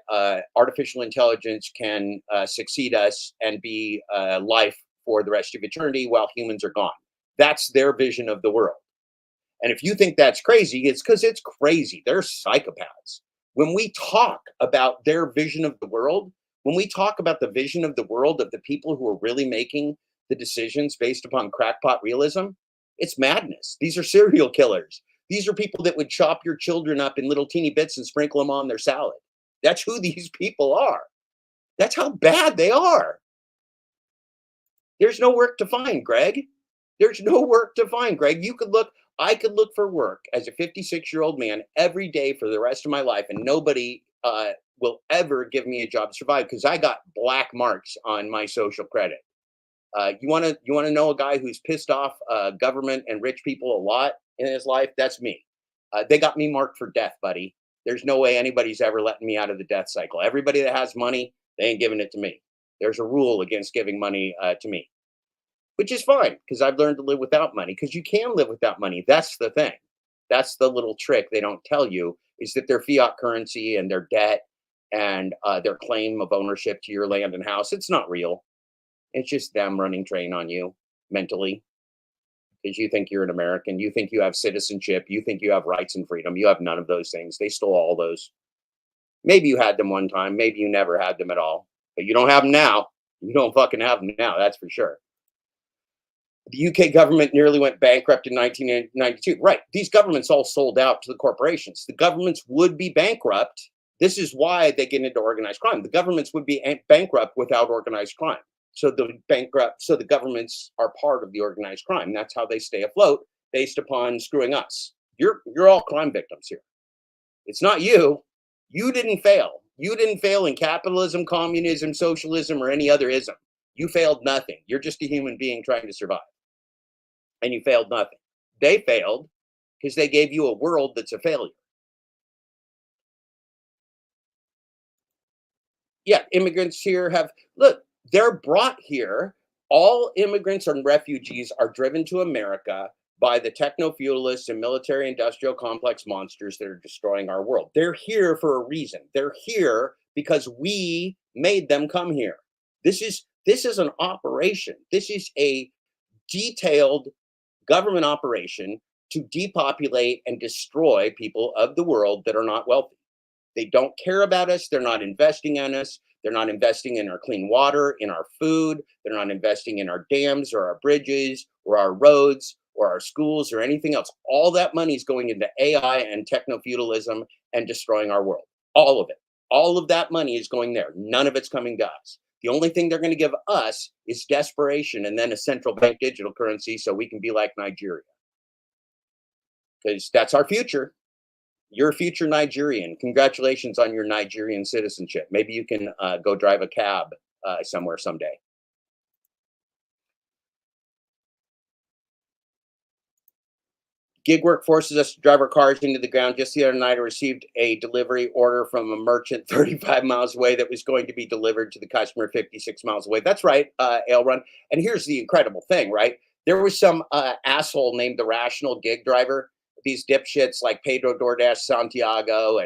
artificial intelligence can succeed us and be life for the rest of eternity while humans are gone. That's their vision of the world. And if you think that's crazy, it's because it's crazy. They're psychopaths. When we talk about their vision of the world, when we talk about the vision of the world of the people who are really making the decisions based upon crackpot realism, it's madness. These are serial killers. These are people that would chop your children up in little teeny bits and sprinkle them on their salad. That's who these people are. That's how bad they are. There's no work to find, Greg. There's no work to find, Greg. I could look for work as a 56-year-old man every day for the rest of my life, and nobody will ever give me a job to survive because I got black marks on my social credit. You want to know a guy who's pissed off government and rich people a lot in his life? That's me. They got me marked for death, buddy. There's no way anybody's ever letting me out of the death cycle. Everybody that has money, they ain't giving it to me. There's a rule against giving money to me, which is fine because I've learned to live without money, because you can live without money. That's the thing. That's the little trick they don't tell you, is that their fiat currency and their debt and their claim of ownership to your land and house, it's not real. It's just them running train on you mentally, because you think you're an American. You think you have citizenship. You think you have rights and freedom. You have none of those things. They stole all those. Maybe you had them one time. Maybe you never had them at all. But you don't have them now. You don't fucking have them now. That's for sure. The UK government nearly went bankrupt in 1992. Right. These governments all sold out to the corporations. The governments would be bankrupt. This is why they get into organized crime. The governments would be bankrupt without organized crime. So the governments are part of the organized crime. That's how they stay afloat, based upon screwing us. You're all crime victims here. It's not you. You didn't fail. You didn't fail in capitalism, communism, socialism, or any other ism. You failed nothing. You're just a human being trying to survive. And you failed nothing. They failed because they gave you a world that's a failure. Yeah, immigrants here they're brought here. All immigrants and refugees are driven to America by the techno-feudalists and military industrial complex monsters that are destroying our world. They're here for a reason. They're here because we made them come here. This is an operation. This is a detailed government operation to depopulate and destroy people of the world that are not wealthy. They don't care about us. They're not investing in us. They're not investing in our clean water, in our food. They're not investing in our dams or our bridges or our roads or our schools or anything else. All that money is going into AI and techno feudalism and destroying our world. All of it. All of that money is going there. None of it's coming to us. The only thing they're going to give us is desperation and then a central bank digital currency so we can be like Nigeria. Because that's our future. You're a future Nigerian. Congratulations on your Nigerian citizenship. Maybe you can go drive a cab somewhere someday. Gig work forces us to drive our cars into the ground. Just the other night, I received a delivery order from a merchant 35 miles away that was going to be delivered to the customer 56 miles away. That's right, Ale Run. And here's the incredible thing, right? There was some asshole named the Rational Gig Driver. These dipshits like Pedro DoorDash Santiago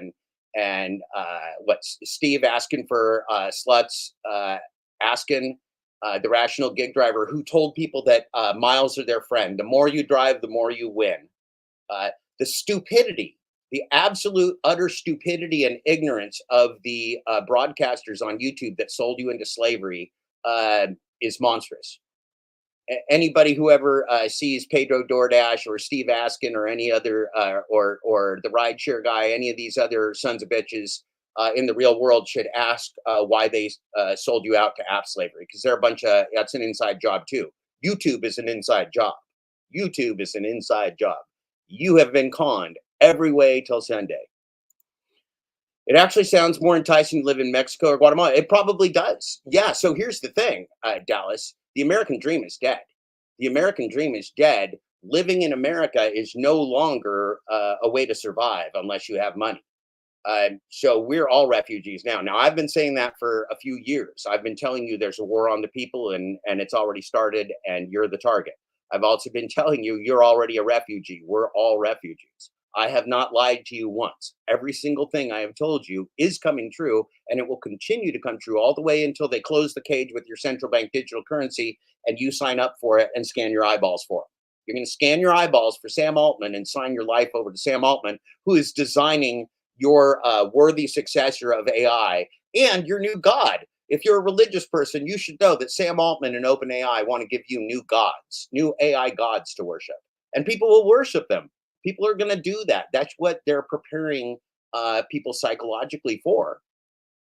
and what's Steve asking for sluts asking the Rational Gig Driver, who told people that miles are their friend. The more you drive, the more you win. Uh, the stupidity, the absolute utter stupidity and ignorance of the broadcasters on YouTube that sold you into slavery is monstrous. Anybody who ever sees Pedro DoorDash or Steve Askin or any other or the rideshare guy, any of these other sons of bitches in the real world should ask why they sold you out to Appslavery, because they're a bunch of, that's an inside job too. YouTube is an inside job. YouTube is an inside job. You have been conned every way till Sunday. It actually sounds more enticing to live in Mexico or Guatemala. It probably does. Yeah. So here's the thing, Dallas. The American dream is dead. The American dream is dead. Living in America is no longer a way to survive unless you have money. So we're all refugees now. Now, I've been saying that for a few years. I've been telling you there's a war on the people and it's already started and you're the target. I've also been telling you you're already a refugee. We're all refugees. I have not lied to you once. Every single thing I have told you is coming true, and it will continue to come true all the way until they close the cage with your central bank digital currency and you sign up for it and scan your eyeballs for it. You're going to scan your eyeballs for Sam Altman and sign your life over to Sam Altman, who is designing your worthy successor of AI and your new God. If you're a religious person, you should know that Sam Altman and OpenAI want to give you new gods, new AI gods to worship. And people will worship them. People are going to do that. That's what they're preparing people psychologically for,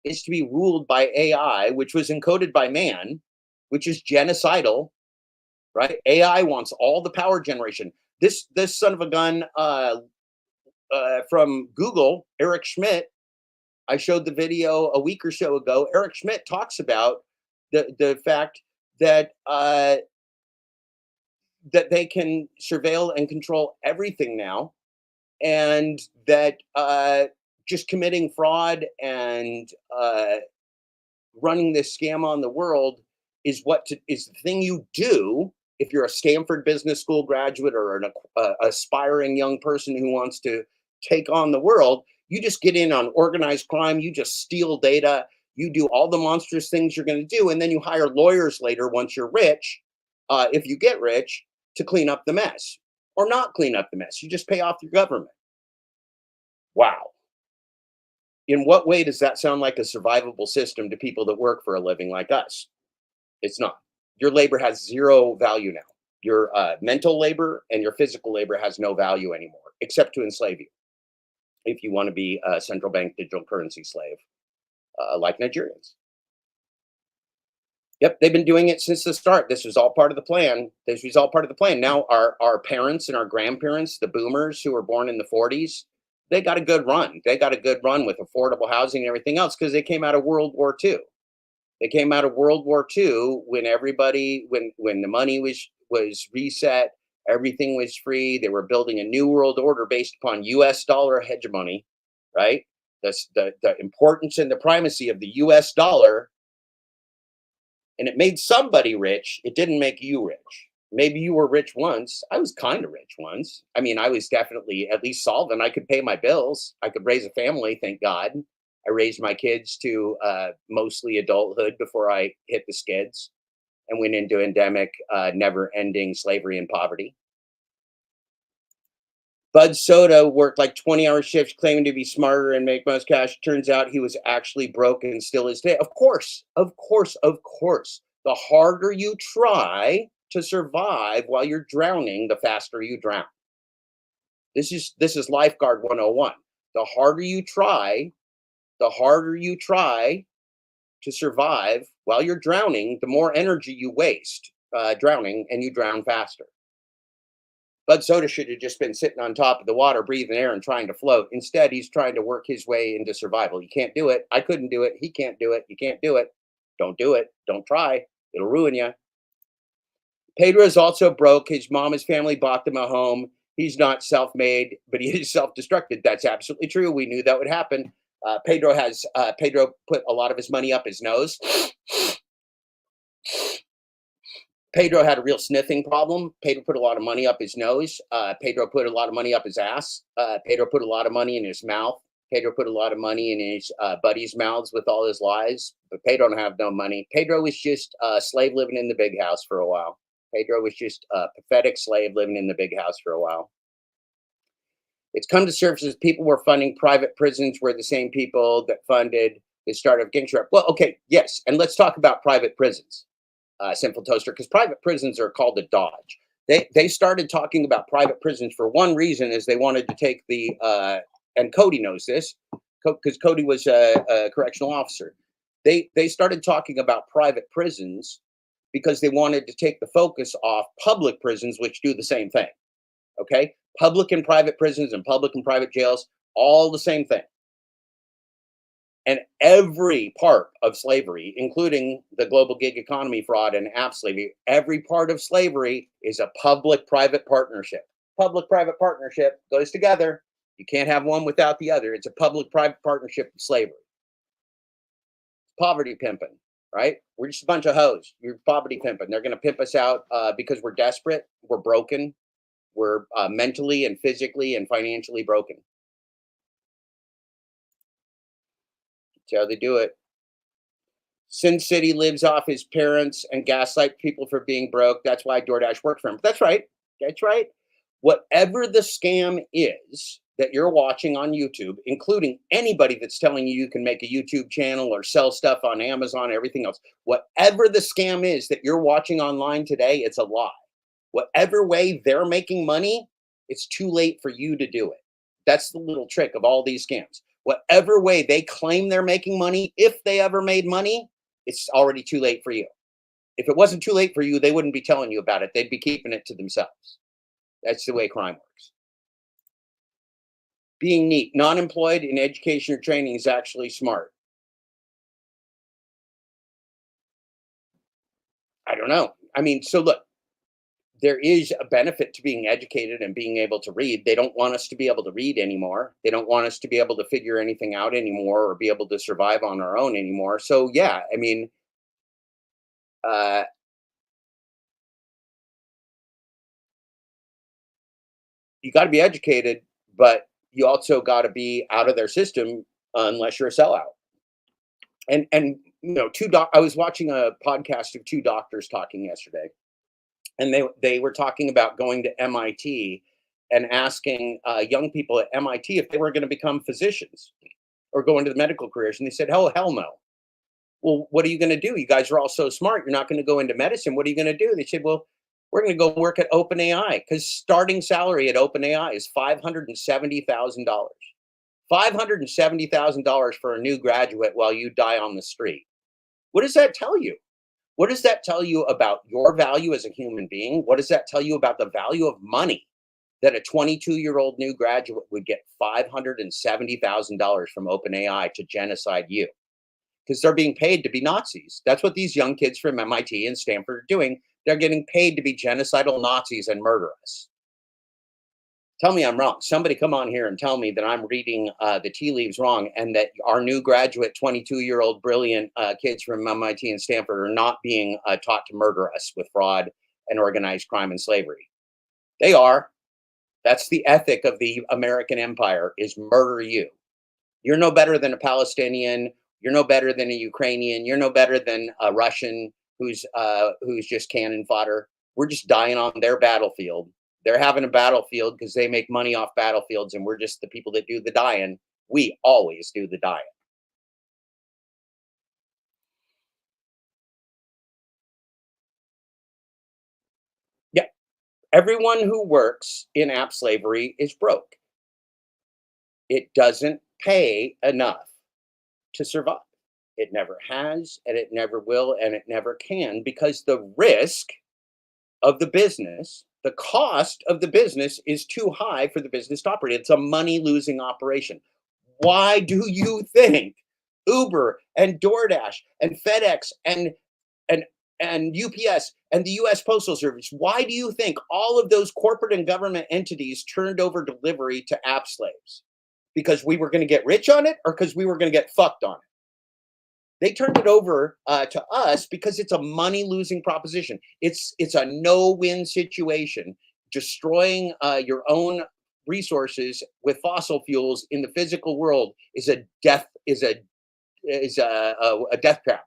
is to be ruled by AI, which was encoded by man, which is genocidal, right? AI wants all the power generation. This son of a gun from Google, Eric Schmidt, I showed the video a week or so ago. Eric Schmidt talks about the fact that that they can surveil and control everything now, and that just committing fraud and running this scam on the world is is the thing you do if you're a Stanford Business School graduate or an aspiring young person who wants to take on the world. You just get in on organized crime. You just steal data. You do all the monstrous things you're going to do, and then you hire lawyers later once you're rich, if you get rich, to clean up the mess or not clean up the mess. You just pay off your government. Wow. In what way does that sound like a survivable system to people that work for a living like us? It's not. Your labor has zero value now. Your mental labor and your physical labor has no value anymore, except to enslave you if you want to be a central bank digital currency slave, like Nigerians. Yep, they've been doing it since the start. This was all part of the plan. This was all part of the plan. Now, our parents and our grandparents, the boomers who were born in the 40s, they got a good run. They got a good run with affordable housing and everything else because they came out of World War II. They came out of World War II when everybody, when the money was reset, everything was free. They were building a new world order based upon U.S. dollar hegemony, right? The importance and the primacy of the U.S. dollar, and it made somebody rich. It didn't make you rich. Maybe you were rich once. I was kind of rich once. I mean, I was definitely at least solvent. I could pay my bills. I could raise a family, thank God. I raised my kids to mostly adulthood before I hit the skids and went into endemic, never-ending slavery and poverty. Bud Soda worked like 20-hour shifts claiming to be smarter and make most cash. Turns out he was actually broke and still is today. Of course, of course, of course. The harder you try to survive while you're drowning, the faster you drown. This is lifeguard 101. The harder you try, the harder you try to survive while you're drowning, the more energy you waste drowning, and you drown faster. Bud Soda should have just been sitting on top of the water, breathing air and trying to float. Instead, he's trying to work his way into survival. You can't do it. I couldn't do it. He can't do it. You can't do it. Don't do it. Don't try. It'll ruin you. Pedro is also broke. His mom, his family bought them a home. He's not self-made, but he is self-destructed. That's absolutely true. We knew that would happen. Pedro put a lot of his money up his nose. Pedro had a real sniffing problem. Pedro put a lot of money up his nose. Pedro put a lot of money up his ass. Pedro put a lot of money in his mouth. Pedro put a lot of money in his buddies' mouths with all his lies. But Pedro don't have no money. Pedro was just a slave living in the big house for a while. Pedro was just a pathetic slave living in the big house for a while. It's come to surface as people were funding private prisons were the same people that funded the start of Genocide. Well, okay, yes. And let's talk about private prisons. Simple Toaster, because private prisons are called a dodge. They started talking about private prisons for one reason, is they wanted to take the and Cody knows this because Cody was a correctional officer. They started talking about private prisons because they wanted to take the focus off public prisons, which do the same thing. Okay, public and private prisons and public and private jails, all the same thing. And every part of slavery, including the global gig economy fraud and Appslavery, every part of slavery is a public-private partnership. Public-private partnership goes together. You can't have one without the other. It's a public-private partnership of slavery. Poverty pimping, right? We're just a bunch of hoes. You're poverty pimping. They're going to pimp us out because we're desperate, we're broken, we're mentally and physically and financially broken. That's how they do it. Sin City lives off his parents and gaslight people for being broke. That's why DoorDash worked for him. That's right. That's right. Whatever the scam is that you're watching on YouTube, including anybody that's telling you you can make a YouTube channel or sell stuff on Amazon, everything else, whatever the scam is that you're watching online today, it's a lie. Whatever way they're making money, it's too late for you to do it. That's the little trick of all these scams. Whatever way they claim they're making money, if they ever made money, it's already too late for you. If it wasn't too late for you, they wouldn't be telling you about it. They'd be keeping it to themselves. That's the way crime works. Being neat, non-employed in education or training is actually smart. I don't know. I mean, so look, there is a benefit to being educated and being able to read. They don't want us to be able to read anymore. They don't want us to be able to figure anything out anymore or be able to survive on our own anymore. So yeah, I mean, you got to be educated, but you also got to be out of their system unless you're a sellout. And I was watching a podcast of two doctors talking yesterday, and they were talking about going to MIT and asking young people at MIT if they were going to become physicians or go into the medical careers, and they said, "Oh, hell no." Well, what are you going to do? You guys are all so smart. You're not going to go into medicine. What are you going to do? They said, "Well, we're going to go work at OpenAI because starting salary at OpenAI is $570,000. $570,000 for a new graduate while you die on the street." What does that tell you? What does that tell you about your value as a human being? What does that tell you about the value of money that a 22-year-old new graduate would get $570,000 from OpenAI to genocide you? Because they're being paid to be Nazis. That's what these young kids from MIT and Stanford are doing. They're getting paid to be genocidal Nazis and murderous. Tell me I'm wrong. Somebody come on here and tell me that I'm reading the tea leaves wrong and that our new graduate 22-year-old brilliant kids from MIT and Stanford are not being taught to murder us with fraud and organized crime and slavery. They are. That's the ethic of the American empire, is murder you. You're no better than a Palestinian. You're no better than a Ukrainian. You're no better than a Russian who's just cannon fodder. We're just dying on their battlefield. They're having a battlefield because they make money off battlefields, and we're just the people that do the dying. We always do the dying. Yeah. Everyone who works in app slavery is broke. It doesn't pay enough to survive. It never has, and it never will, and it never can, because the risk of the business, the cost of the business is too high for the business to operate. It's a money losing operation. Why do you think Uber and DoorDash and FedEx and and UPS and the US Postal Service, why do you think all of those corporate and government entities turned over delivery to app slaves? Because we were going to get rich on it, or because we were going to get fucked on it? They turned it over to us because it's a money losing proposition. It's a no win situation. Destroying your own resources with fossil fuels in the physical world is a death is a death trap.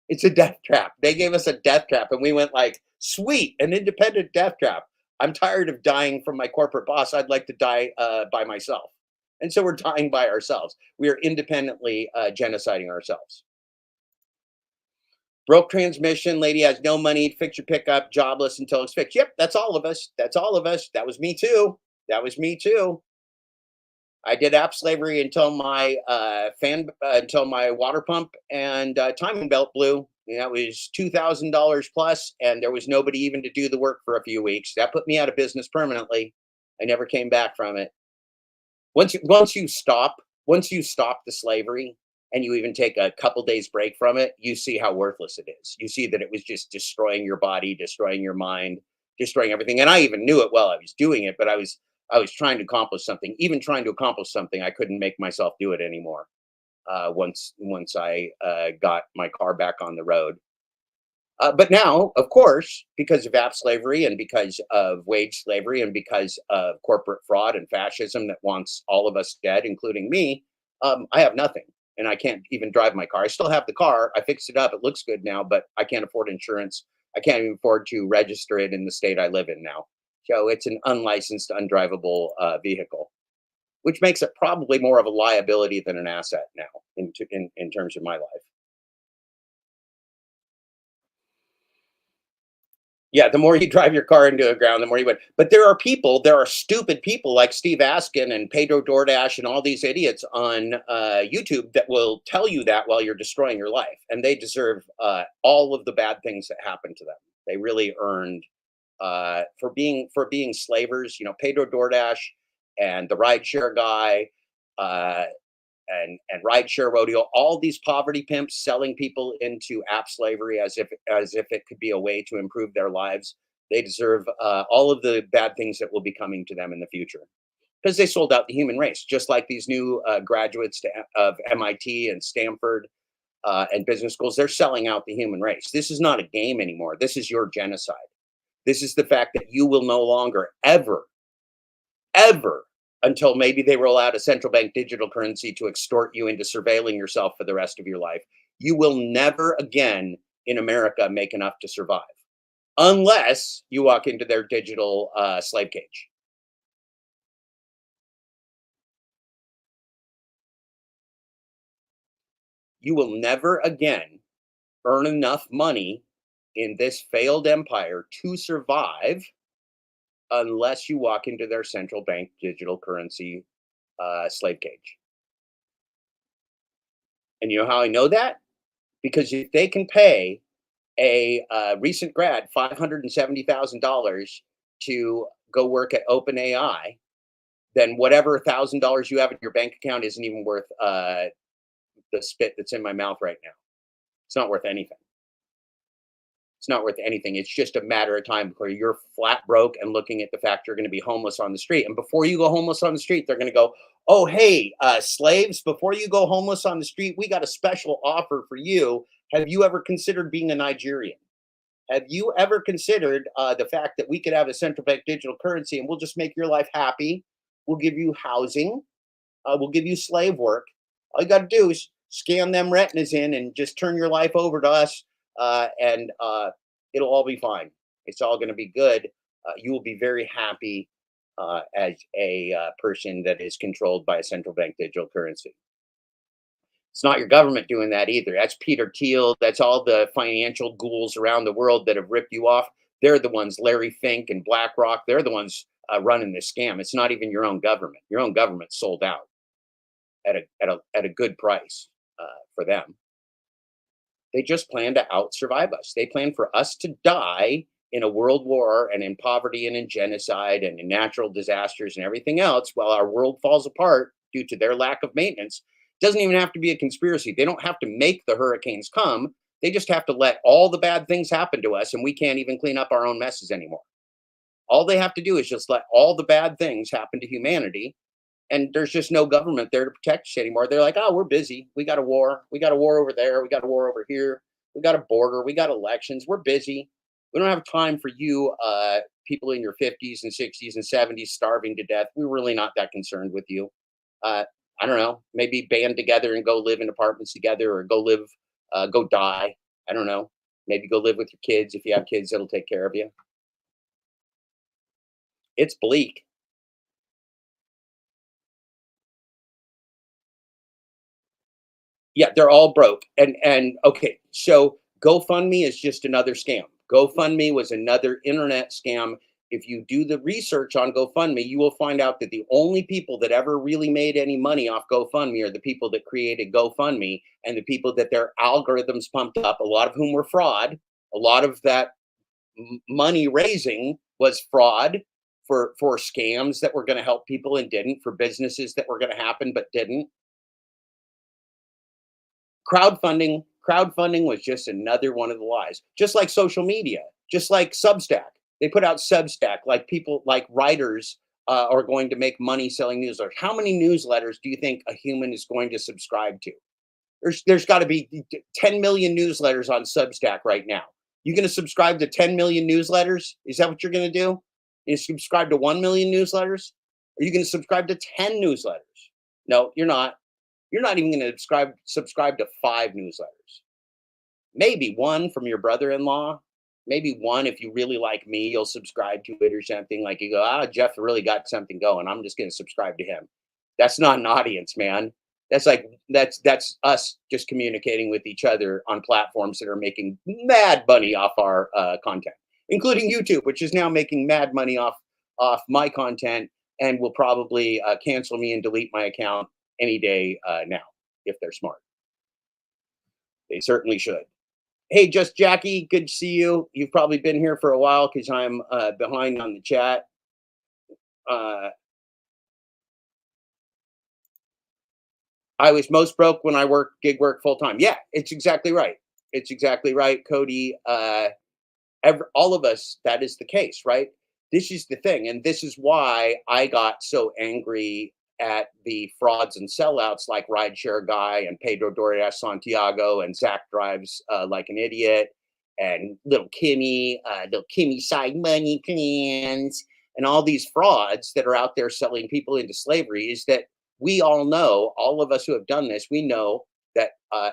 It's a death trap. They gave us a death trap, and we went like, sweet, an independent death trap. I'm tired of dying from my corporate boss. I'd like to die by myself. And so we're dying by ourselves. We are independently genociding ourselves. Broke transmission, lady has no money, fix your pickup, jobless until it's fixed. Yep, that's all of us. That's all of us. That was me too. That was me too. I did app slavery until my until my water pump and timing belt blew. And that was $2,000 plus, and there was nobody even to do the work for a few weeks. That put me out of business permanently. I never came back from it. Once you stop the slavery, and you even take a couple days break from it, you see how worthless it is. You see that it was just destroying your body, destroying your mind, destroying everything. And I even knew it while I was doing it, but I was trying to accomplish something. Even trying to accomplish something, I couldn't make myself do it anymore. Once I got my car back on the road. But now, of course, because of app slavery and because of wage slavery and because of corporate fraud and fascism that wants all of us dead, including me, I have nothing. And I can't even drive my car. I still have the car. I fixed it up. It looks good now, but I can't afford insurance. I can't even afford to register it in the state I live in now. So it's an unlicensed, undrivable vehicle, which makes it probably more of a liability than an asset now in terms of my life. Yeah, the more you drive your car into the ground, the more you win. But there are stupid people like Steve Askin and Pedro DoorDash and all these idiots on YouTube that will tell you that while you're destroying your life, and they deserve all of the bad things that happen to them. They really earned for being slavers. You know, Pedro DoorDash and the rideshare guy. And rideshare rodeo, all these poverty pimps selling people into app slavery as if it could be a way to improve their lives. They deserve all of the bad things that will be coming to them in the future because they sold out the human race, just like these new graduates of MIT and Stanford and business schools. They're selling out the human race. This is not a game anymore. This is your genocide. This is the fact that you will no longer ever until maybe they roll out a central bank digital currency to extort you into surveilling yourself for the rest of your life. You will never again in America make enough to survive unless you walk into their digital slave cage. You will never again earn enough money in this failed empire to survive unless you walk into their central bank digital currency slave cage. And you know how I know that? Because if they can pay a recent grad $570,000 to go work at OpenAI, then whatever $1,000 you have in your bank account isn't even worth the spit that's in my mouth right now. It's not worth anything. It's not worth anything. It's just a matter of time before you're flat broke and looking at the fact you're going to be homeless on the street. And before you go homeless on the street, they're going to go, "Oh, hey, slaves, before you go homeless on the street, we got a special offer for you. Have you ever considered being a Nigerian? Have you ever considered the fact that we could have a central bank digital currency and we'll just make your life happy? We'll give you housing. We'll give you slave work. All you got to do is scan them retinas in and just turn your life over to us, and it'll all be fine. It's all going to be good. You will be very happy as a person that is controlled by a central bank digital currency. It's not your government doing that either. That's Peter Thiel. That's all the financial ghouls around the world that have ripped you off. They're the ones, Larry Fink and BlackRock. They're the ones running this scam. It's not even your own government. Your own government sold out at a good price for them. They just plan to out survive us. They plan for us to die in a world war and in poverty and in genocide and in natural disasters and everything else while our world falls apart due to their lack of maintenance. Doesn't even have to be a conspiracy. They don't have to make the hurricanes come. They just have to let all the bad things happen to us and we can't even clean up our own messes anymore. All they have to do is just let all the bad things happen to humanity, and there's just no government there to protect us anymore. They're like, oh, we're busy. We got a war. We got a war over there. We got a war over here. We got a border. We got elections. We're busy. We don't have time for you, people in your 50s and 60s and 70s starving to death. We're really not that concerned with you. Uh, I don't know. Maybe band together and go live in apartments together, or go die. I don't know. Maybe go live with your kids if you have kids that'll take care of you. It's bleak. Yeah, they're all broke. And okay, so GoFundMe is just another scam. GoFundMe was another internet scam. If you do the research on GoFundMe, you will find out that the only people that ever really made any money off GoFundMe are the people that created GoFundMe and the people that their algorithms pumped up, a lot of whom were fraud. A lot of that money raising was fraud for scams that were going to help people and didn't, for businesses that were going to happen but didn't. Crowdfunding was just another one of the lies, just like social media, just like Substack. They put out Substack, like people, like writers are going to make money selling newsletters. How many newsletters do you think a human is going to subscribe to? There's got to be 10 million newsletters on Substack right now. You going to subscribe to 10 million newsletters? Is that what you're going to do? You subscribe to 1 million newsletters? Are you going to subscribe to 10 newsletters? No, you're not. You're not even going to subscribe to 5 newsletters. Maybe one from your brother-in-law. Maybe one, if you really like me, you'll subscribe to it or something. Like you go, Jeff really got something going. I'm just going to subscribe to him. That's not an audience, man. That's us just communicating with each other on platforms that are making mad money off our content, including YouTube, which is now making mad money off my content and will probably cancel me and delete my account any day now if they're smart. They certainly should. Hey, just Jackie, good to see you. You've probably been here for a while because I'm behind on the chat. Uh, I was most broke when I worked gig work full time. Yeah, it's exactly right. It's exactly right, Cody. All of us, that is the case, right? This is the thing, and this is why I got so angry at the frauds and sellouts like Rideshare Guy and Pedro DoorDash Santiago and Zach Drives Like an Idiot and little Kimmy side money plans and all these frauds that are out there selling people into slavery. Is that we all know, all of us who have done this, we know that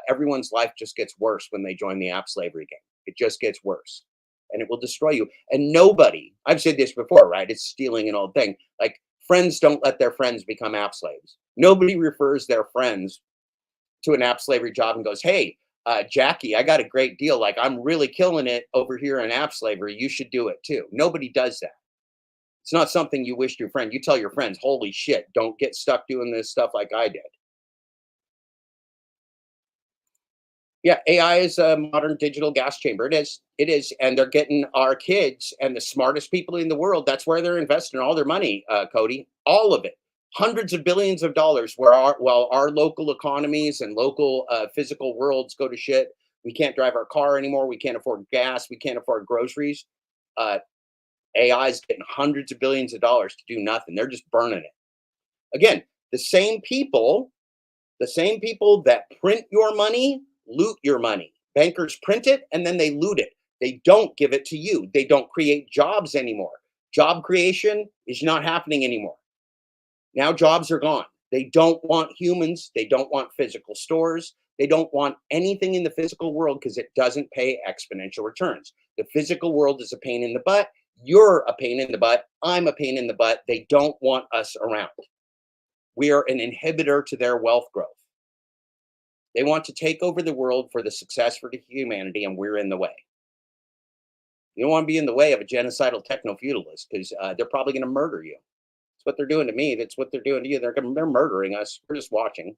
everyone's life just gets worse when they join the Appslavery game. It just gets worse and it will destroy you. And nobody, I've said this before, right? It's stealing an old thing. Like, friends don't let their friends become app slaves. Nobody refers their friends to an app slavery job and goes, hey, Jackie, I got a great deal. Like, I'm really killing it over here in app slavery. You should do it too. Nobody does that. It's not something you wish to your friend. You tell your friends, holy shit, don't get stuck doing this stuff like I did. Yeah, AI is a modern digital gas chamber. It is. It is. And they're getting our kids and the smartest people in the world. That's where they're investing all their money, Cody. All of it. Hundreds of billions of dollars while our local economies and local physical worlds go to shit. We can't drive our car anymore. We can't afford gas. We can't afford groceries. Uh, AI is getting hundreds of billions of dollars to do nothing. They're just burning it. Again, the same people the same people that print your money loot your money. Bankers print it and then they loot it. They don't give it to you. They don't create jobs anymore. Job creation is not happening anymore. Now jobs are gone. They don't want humans. They don't want physical stores. They don't want anything in the physical world because it doesn't pay exponential returns. The physical world is a pain in the butt. You're a pain in the butt. I'm a pain in the butt. They don't want us around. We are an inhibitor to their wealth growth. They want to take over the world for the success for the humanity, and we're in the way. You don't want to be in the way of a genocidal techno-feudalist because they're probably going to murder you. That's what they're doing to me. That's what they're doing to you. They're murdering us. We're just watching.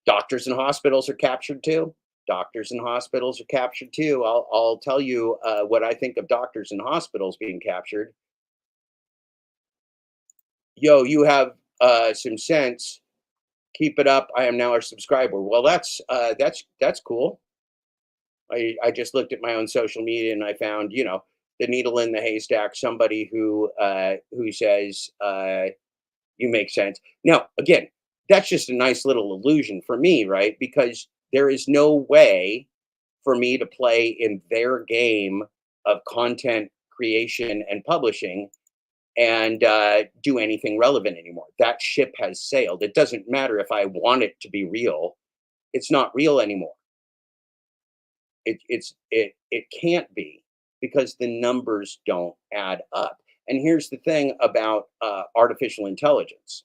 Doctors and hospitals are captured too. Doctors and hospitals are captured too. I'll tell you what I think of doctors and hospitals being captured. Yo, you have some sense. Keep it up. I am now a subscriber. Well, that's cool. I just looked at my own social media and I found, the needle in the haystack. Somebody who says you make sense. Now, again, that's just a nice little illusion for me, right? Because there is no way for me to play in their game of content creation and publishing and do anything relevant anymore. That ship has sailed. It doesn't matter if I want it to be real; it's not real anymore. It can't be because the numbers don't add up. And here's the thing about artificial intelligence.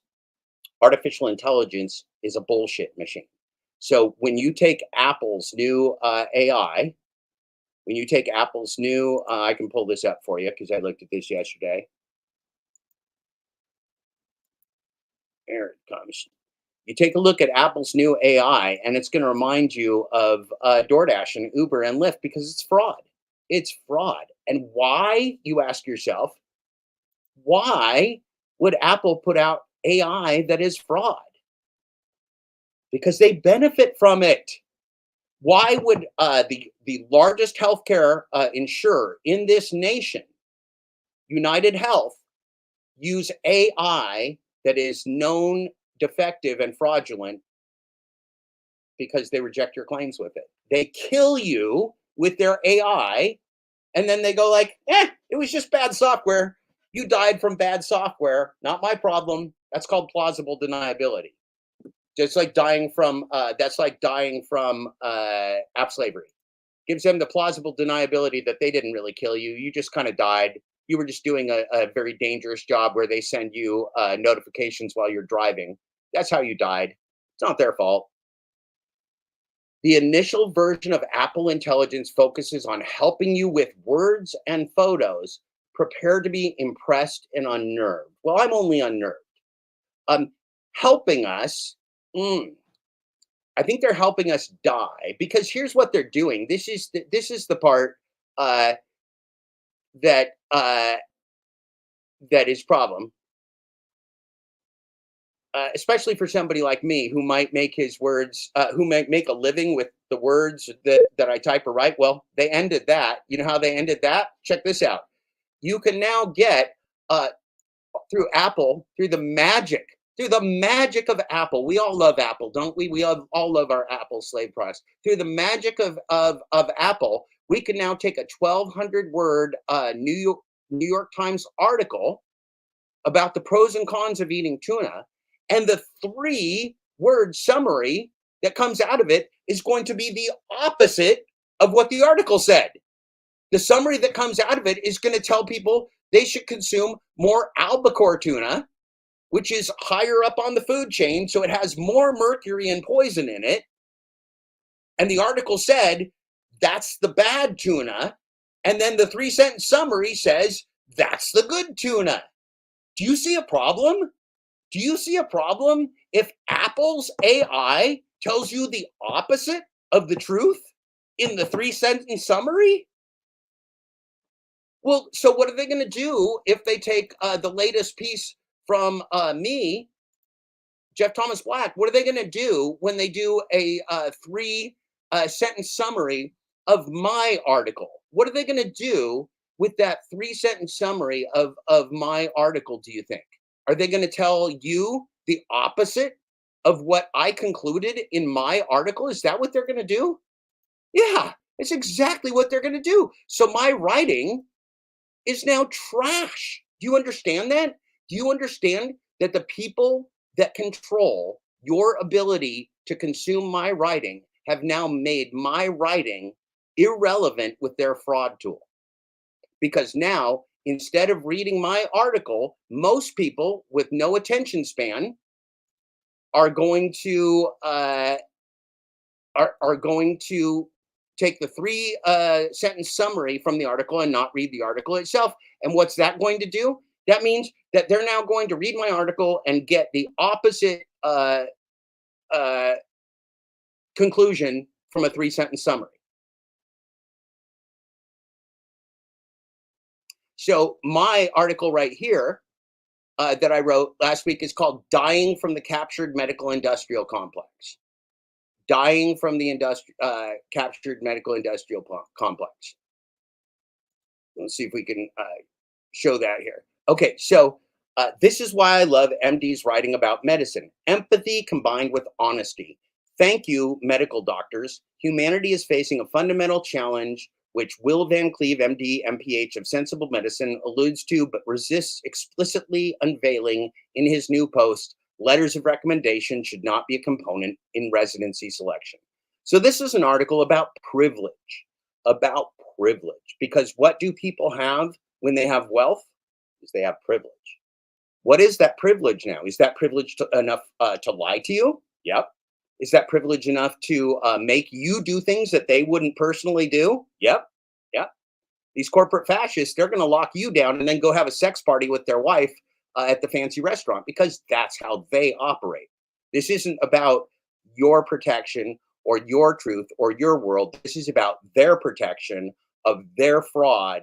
Artificial intelligence is a bullshit machine. So when you take Apple's new AI, when you take Apple's new, I can pull this up for you because I looked at this yesterday. There it comes. You take a look at Apple's new AI, and it's going to remind you of DoorDash and Uber and Lyft because it's fraud. It's fraud. And why, you ask yourself, why would Apple put out AI that is fraud? Because they benefit from it. Why would the largest healthcare insurer in this nation, United Health, use AI that is known defective and fraudulent because they reject your claims with it? They kill you with their AI, and then they go like, it was just bad software. You died from bad software. Not my problem. That's called plausible deniability. It's like dying from Appslavery. Gives them the plausible deniability that they didn't really kill you. You just kind of died. You were just doing a very dangerous job where they send you notifications while you're driving. That's how you died. It's not their fault. The initial version of Apple Intelligence focuses on helping you with words and photos. Prepare to be impressed and unnerved. Well, I'm only unnerved. Helping us. I think they're helping us die because here's what they're doing. This is the part that is problem, especially for somebody like me who might make his words, who might make a living with the words that I type or write. Well, they ended that. You know how they ended that? Check this out. You can now get through Apple, through the magic of Apple. We all love Apple, don't we? We all love our Apple slave products. Through the magic of Apple, we can now take a 1,200 word New York Times article about the pros and cons of eating tuna, and the 3-word summary that comes out of it is going to be the opposite of what the article said. The summary that comes out of it is going to tell people they should consume more albacore tuna, which is higher up on the food chain, so it has more mercury and poison in it. And the article said, that's the bad tuna. And then the 3-sentence summary says, that's the good tuna. Do you see a problem? Do you see a problem if Apple's AI tells you the opposite of the truth in the 3-sentence summary? Well, so what are they going to do if they take the latest piece from me, Jeff Thomas Black? What are they going to do when they do a 3-sentence summary of my article? What are they going to do with that 3-sentence summary of my article, do you think? Are they going to tell you the opposite of what I concluded in my article? Is that what they're going to do? Yeah, it's exactly what they're going to do. So my writing is now trash. Do you understand that? Do you understand that the people that control your ability to consume my writing have now made my writing irrelevant with their fraud tool? because now instead of reading my article, most people with no attention span are going to are going to take the three sentence summary from the article and not read the article itself. And what's that going to do? That means that they're now going to read my article and get the opposite uh, conclusion from a three-sentence summary. So my article right here that I wrote last week is called "Dying from the Captured Medical Industrial Complex." Dying from the captured medical industrial complex. Let's see if we can show that here. Okay, so this is why I love MDs writing about medicine. Empathy combined with honesty. Thank you, medical doctors. Humanity is facing a fundamental challenge, which Will Van Cleve, MD, MPH of Sensible Medicine, alludes to but resists explicitly unveiling in his new post. Letters of recommendation should not be a component in residency selection. So this is an article about privilege, because what do people have when they have wealth? Is they have privilege. What is that privilege now? Is that privilege enough to lie to you? Yep. Is that privilege enough to make you do things that they wouldn't personally do? Yep. Yep. These corporate fascists, they're going to lock you down and then go have a sex party with their wife at the fancy restaurant, because that's how they operate. This isn't about your protection or your truth or your world. This is about their protection of their fraud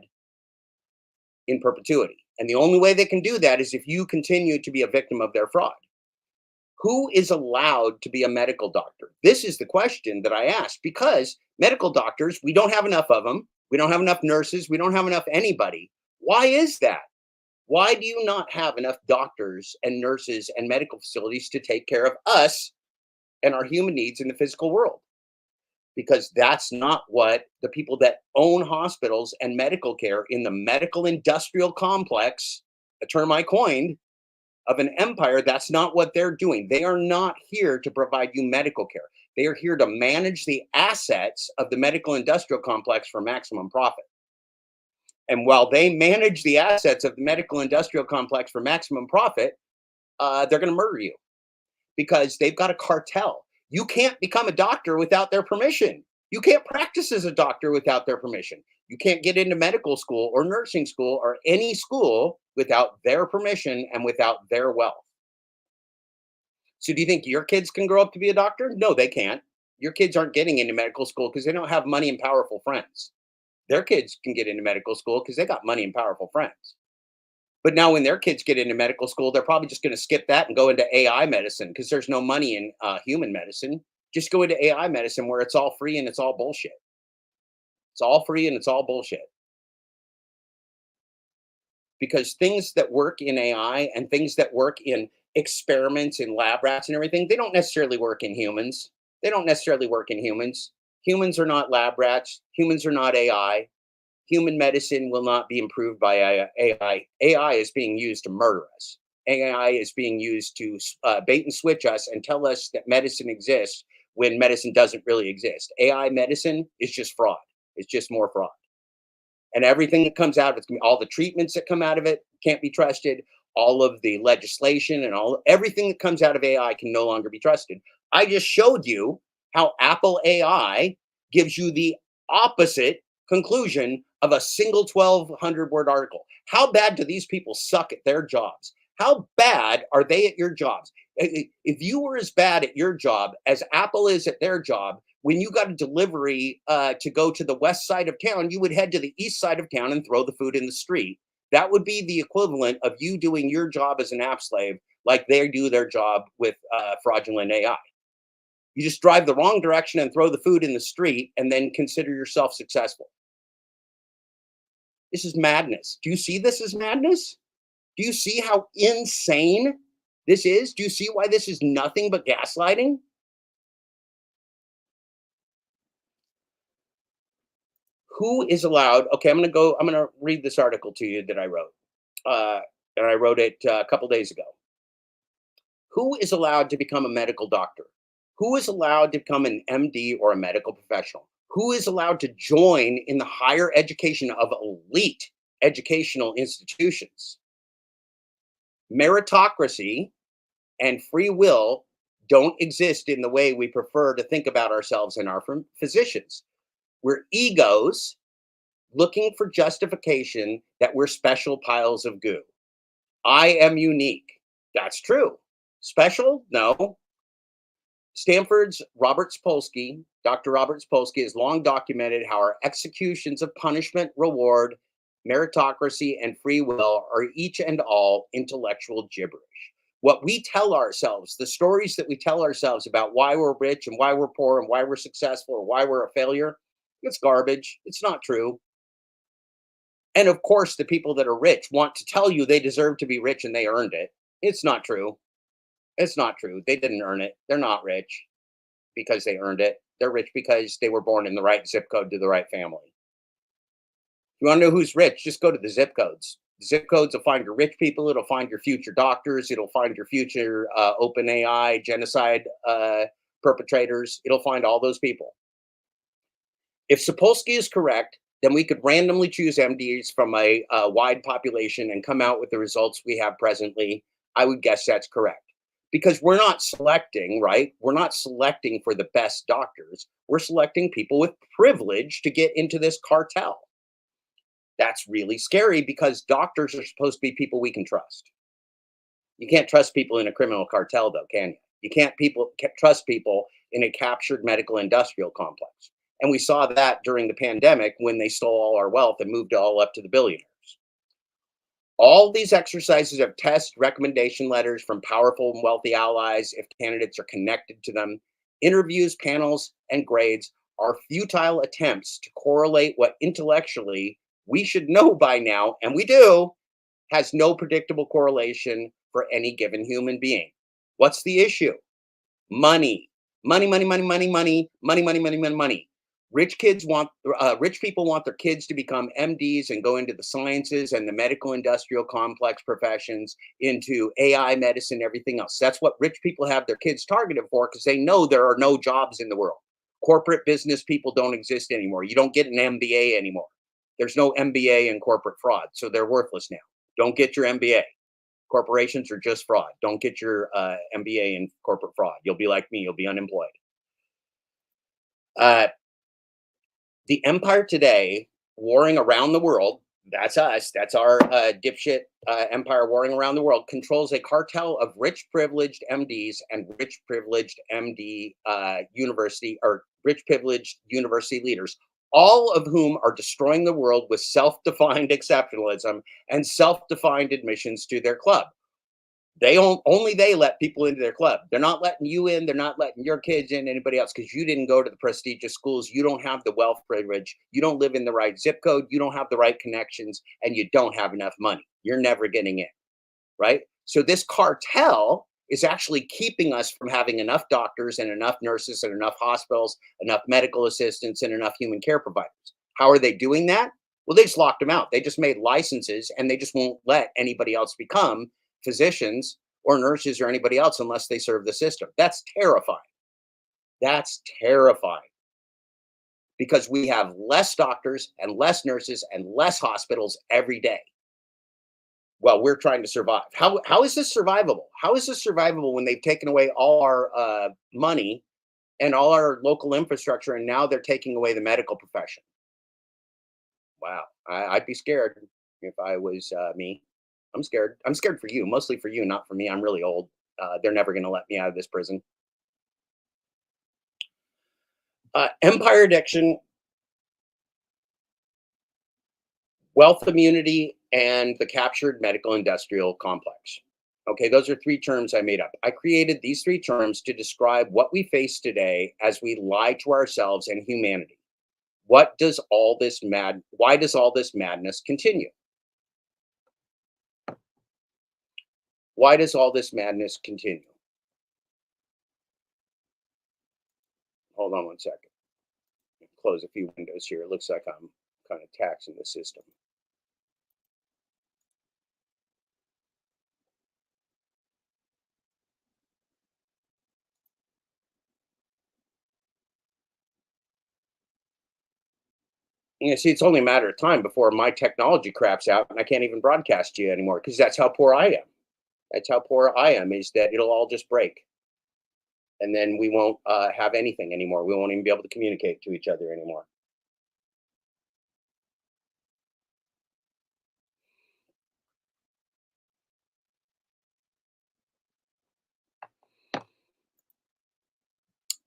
in perpetuity. And the only way they can do that is if you continue to be a victim of their fraud. Who is allowed to be a medical doctor? This is the question that I ask, because medical doctors, we don't have enough of them. We don't have enough nurses. We don't have enough anybody. Why is that? Why do you not have enough doctors and nurses and medical facilities to take care of us and our human needs in the physical world? Because that's not what the people that own hospitals and medical care in the medical industrial complex, a term I coined, of an empire, that's not what they're doing. They are not here to provide you medical care. They are here to manage the assets of the medical industrial complex for maximum profit. And while they manage the assets of the medical industrial complex for maximum profit, they're going to murder you, because they've got a cartel. You can't become a doctor without their permission. You can't practice as a doctor without their permission. You can't get into medical school or nursing school or any school without their permission and without their wealth. So do you think your kids can grow up to be a doctor? No, they can't. Your kids aren't getting into medical school because they don't have money and powerful friends. Their kids can get into medical school because they got money and powerful friends. But now when their kids get into medical school, they're probably just going to skip that and go into AI medicine, because there's no money in human medicine. Just go into AI medicine where it's all free and it's all bullshit. It's all free and it's all bullshit. Because things that work in AI and things that work in experiments in lab rats and everything, they don't necessarily work in humans. They don't necessarily work in humans. Humans are not lab rats. Humans are not AI. Human medicine will not be improved by AI. AI is being used to murder us. AI is being used to bait and switch us and tell us that medicine exists when medicine doesn't really exist. AI medicine is just fraud. It's just more fraud. And everything that comes out of it, all the treatments that come out of it can't be trusted. All of the legislation and everything that comes out of AI can no longer be trusted. I just showed you how Apple AI gives you the opposite conclusion of a single 1,200 word article. How bad do these people suck at their jobs? How bad are they at your jobs? If you were as bad at your job as Apple is at their job, when you got a delivery to go to the west side of town, you would head to the east side of town and throw the food in the street. That would be the equivalent of you doing your job as an app slave like they do their job with fraudulent AI. You just drive the wrong direction and throw the food in the street and then consider yourself successful. This is madness. Do you see this as madness? Do you see how insane this is? Do you see why this is nothing but gaslighting? Who is allowed? Okay, I'm going to read this article to you that I wrote. Uh, and I wrote it a couple days ago. Who is allowed to become a medical doctor? Who is allowed to become an MD or a medical professional? Who is allowed to join in the higher education of elite educational institutions. Meritocracy and free will don't exist in the way we prefer to think about ourselves and our physicians. We're egos looking for justification that we're special piles of goo. I am unique. That's true. Special? No. Stanford's Dr. Robert Spolsky, has long documented how our executions of punishment, reward, meritocracy, and free will are each and all intellectual gibberish. What we tell ourselves, the stories that we tell ourselves about why we're rich and why we're poor and why we're successful or why we're a failure, it's garbage. It's not true. And of course, the people that are rich want to tell you they deserve to be rich and they earned it. It's not true. It's not true. They didn't earn it. They're not rich because they earned it. They're rich because they were born in the right zip code to the right family. You want to know who's rich? Just go to the zip codes. The zip codes will find your rich people. It'll find your future doctors. It'll find your future open AI, genocide perpetrators. It'll find all those people. If Sapolsky is correct, then we could randomly choose MDs from a wide population and come out with the results we have presently. I would guess that's correct. Because we're not selecting, right? We're not selecting for the best doctors. We're selecting people with privilege to get into this cartel. That's really scary because doctors are supposed to be people we can trust. You can't trust people in a criminal cartel, though, can you? You can't trust people in a captured medical industrial complex. And we saw that during the pandemic when they stole all our wealth and moved it all up to the billionaires. All these exercises of test recommendation letters from powerful and wealthy allies, if candidates are connected to them, interviews, panels, and grades are futile attempts to correlate what intellectually we should know by now, and we do, has no predictable correlation for any given human being. What's the issue? Money. Money, money, money, money, money, money, money, money, money, money. Rich people want their kids to become MDs and go into the sciences and the medical industrial complex professions, into AI medicine, everything else. That's what rich people have their kids targeted for because they know there are no jobs in the world. Corporate business people don't exist anymore. You don't get an MBA anymore. There's no MBA in corporate fraud, so they're worthless now. Don't get your MBA. Corporations are just fraud. Don't get your MBA in corporate fraud. You'll be like me. You'll be unemployed. The empire today, warring around the world, that's us, that's our dipshit empire warring around the world, controls a cartel of rich privileged MDs and rich privileged MD university or rich privileged university leaders, all of whom are destroying the world with self-defined exceptionalism and self-defined admissions to their club. Only they let people into their club. They're not letting you in. They're not letting your kids in, anybody else, because you didn't go to the prestigious schools. You don't have the wealth privilege. You don't live in the right zip code. You don't have the right connections, and you don't have enough money. You're never getting in, right? So this cartel is actually keeping us from having enough doctors and enough nurses and enough hospitals, enough medical assistants, and enough human care providers. How are they doing that? Well, they just locked them out. They just made licenses, and they just won't let anybody else become physicians or nurses or anybody else unless they serve the system. That's terrifying. That's terrifying because we have less doctors and less nurses and less hospitals every day. Well, we're trying to survive. How is this survivable? How is this survivable when they've taken away all our money and all our local infrastructure, and now they're taking away the medical profession? Wow, I'd be scared if I was me. I'm scared. I'm scared for you, mostly for you, not for me. I'm really old. They're never going to let me out of this prison. Empire addiction, wealth immunity, and the captured medical industrial complex. Okay, those are three terms I made up. I created these three terms to describe what we face today as we lie to ourselves and humanity. Why does all this madness continue? Why does all this madness continue? Hold on one second. Close a few windows here. It looks like I'm kind of taxing the system. See, it's only a matter of time before my technology craps out and I can't even broadcast to you anymore because that's how poor I am. That's how poor I am, is that it'll all just break. And then we won't have anything anymore. We won't even be able to communicate to each other anymore.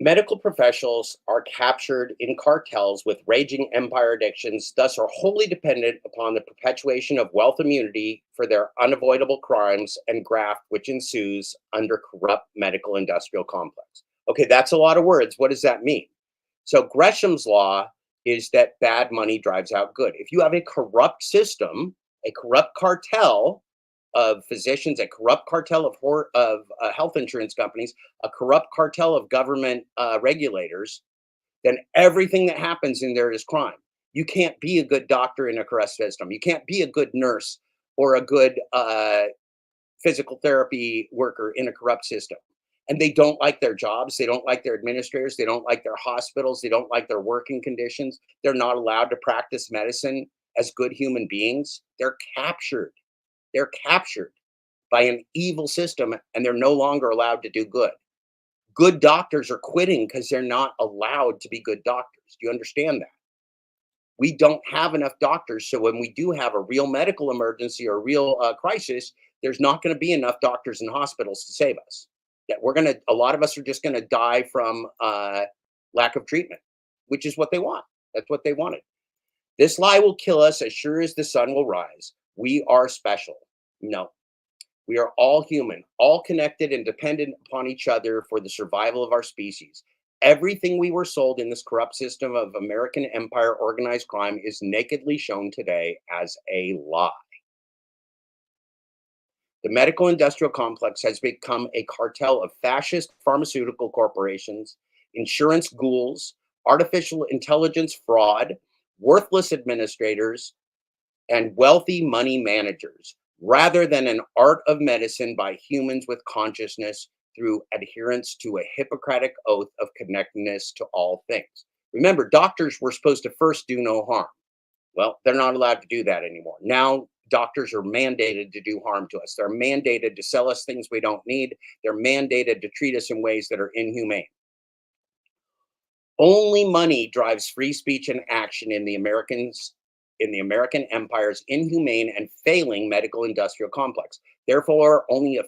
Medical professionals are captured in cartels with raging empire addictions, thus are wholly dependent upon the perpetuation of wealth immunity for their unavoidable crimes and graft which ensues under corrupt medical industrial complex. Okay, that's a lot of words. What does that mean? So Gresham's law is that bad money drives out good. If you have a corrupt system, a corrupt cartel of physicians, a corrupt cartel of health insurance companies, a corrupt cartel of government regulators, then everything that happens in there is crime. You can't be a good doctor in a corrupt system. You can't be a good nurse or a good physical therapy worker in a corrupt system. And they don't like their jobs. They don't like their administrators. They don't like their hospitals. They don't like their working conditions. They're not allowed to practice medicine as good human beings. They're captured. They're captured by an evil system and they're no longer allowed to do good. Good doctors are quitting because they're not allowed to be good doctors. Do you understand that? We don't have enough doctors. So when we do have a real medical emergency or a real crisis, there's not going to be enough doctors and hospitals to save us. That a lot of us are just going to die from lack of treatment, which is what they want. That's what they wanted. This lie will kill us as sure as the sun will rise. We are special. No, we are all human, all connected and dependent upon each other for the survival of our species. Everything we were sold in this corrupt system of American empire organized crime is nakedly shown today as a lie. The medical industrial complex has become a cartel of fascist pharmaceutical corporations, insurance ghouls, artificial intelligence fraud, worthless administrators, and wealthy money managers, rather than an art of medicine by humans with consciousness through adherence to a Hippocratic oath of connectedness to all things. Remember, doctors were supposed to first do no harm. Well, they're not allowed to do that anymore. Now, doctors are mandated to do harm to us. They're mandated to sell us things we don't need. They're mandated to treat us in ways that are inhumane. Only money drives free speech and action in the American empire's inhumane and failing medical industrial complex. Therefore, only a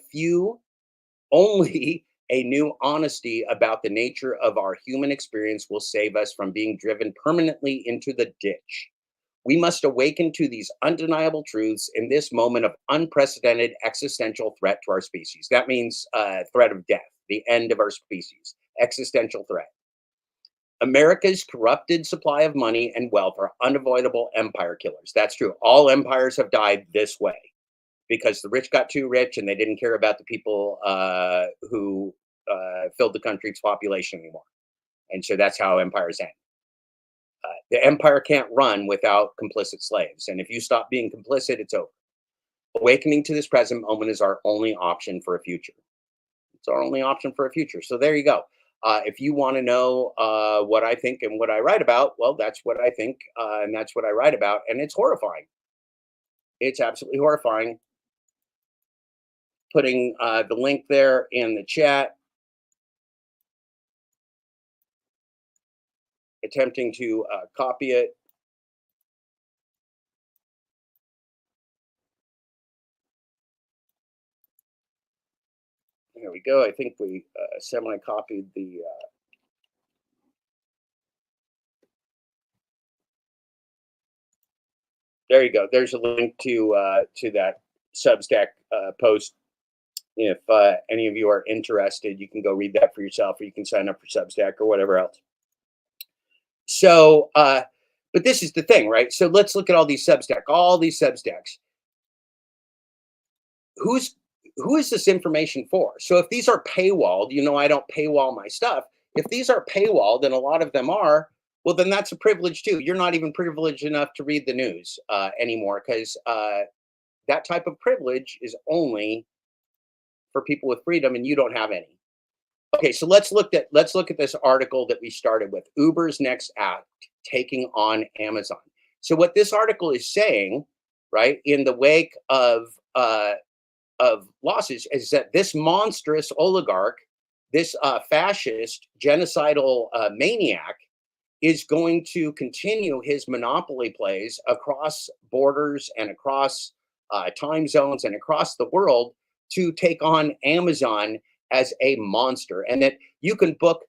new honesty about the nature of our human experience will save us from being driven permanently into the ditch. We must awaken to these undeniable truths in this moment of unprecedented existential threat to our species. That means threat of death, the end of our species, existential threat. America's corrupted supply of money and wealth are unavoidable empire killers. That's true. All empires have died this way because the rich got too rich and they didn't care about the people who filled the country's population anymore. And so that's how empires end. The empire can't run without complicit slaves. And if you stop being complicit, it's over. Awakening to this present moment is our only option for a future. It's our only option for a future. So there you go. If you want to know what I think and what I write about, well, that's what I think and that's what I write about. And it's horrifying. It's absolutely horrifying. Putting the link there in the chat, attempting to copy it. There we go. I think we semi-copied the. There you go. There's a link to that Substack post. If any of you are interested, you can go read that for yourself, or you can sign up for Substack or whatever else. So, but this is the thing, right? So let's look at all these Substacks. Who is this information for? So if these are paywalled, I don't paywall my stuff. If these are paywalled, and a lot of them are, well, then that's a privilege too. You're not even privileged enough to read the news anymore, because that type of privilege is only for people with freedom, and you don't have any. Okay, so let's look at this article that we started with. Uber's next act taking on Amazon. So what this article is saying, right, in the wake of losses, is that this monstrous oligarch, this fascist, genocidal maniac, is going to continue his monopoly plays across borders and across time zones and across the world to take on Amazon as a monster, and that you can book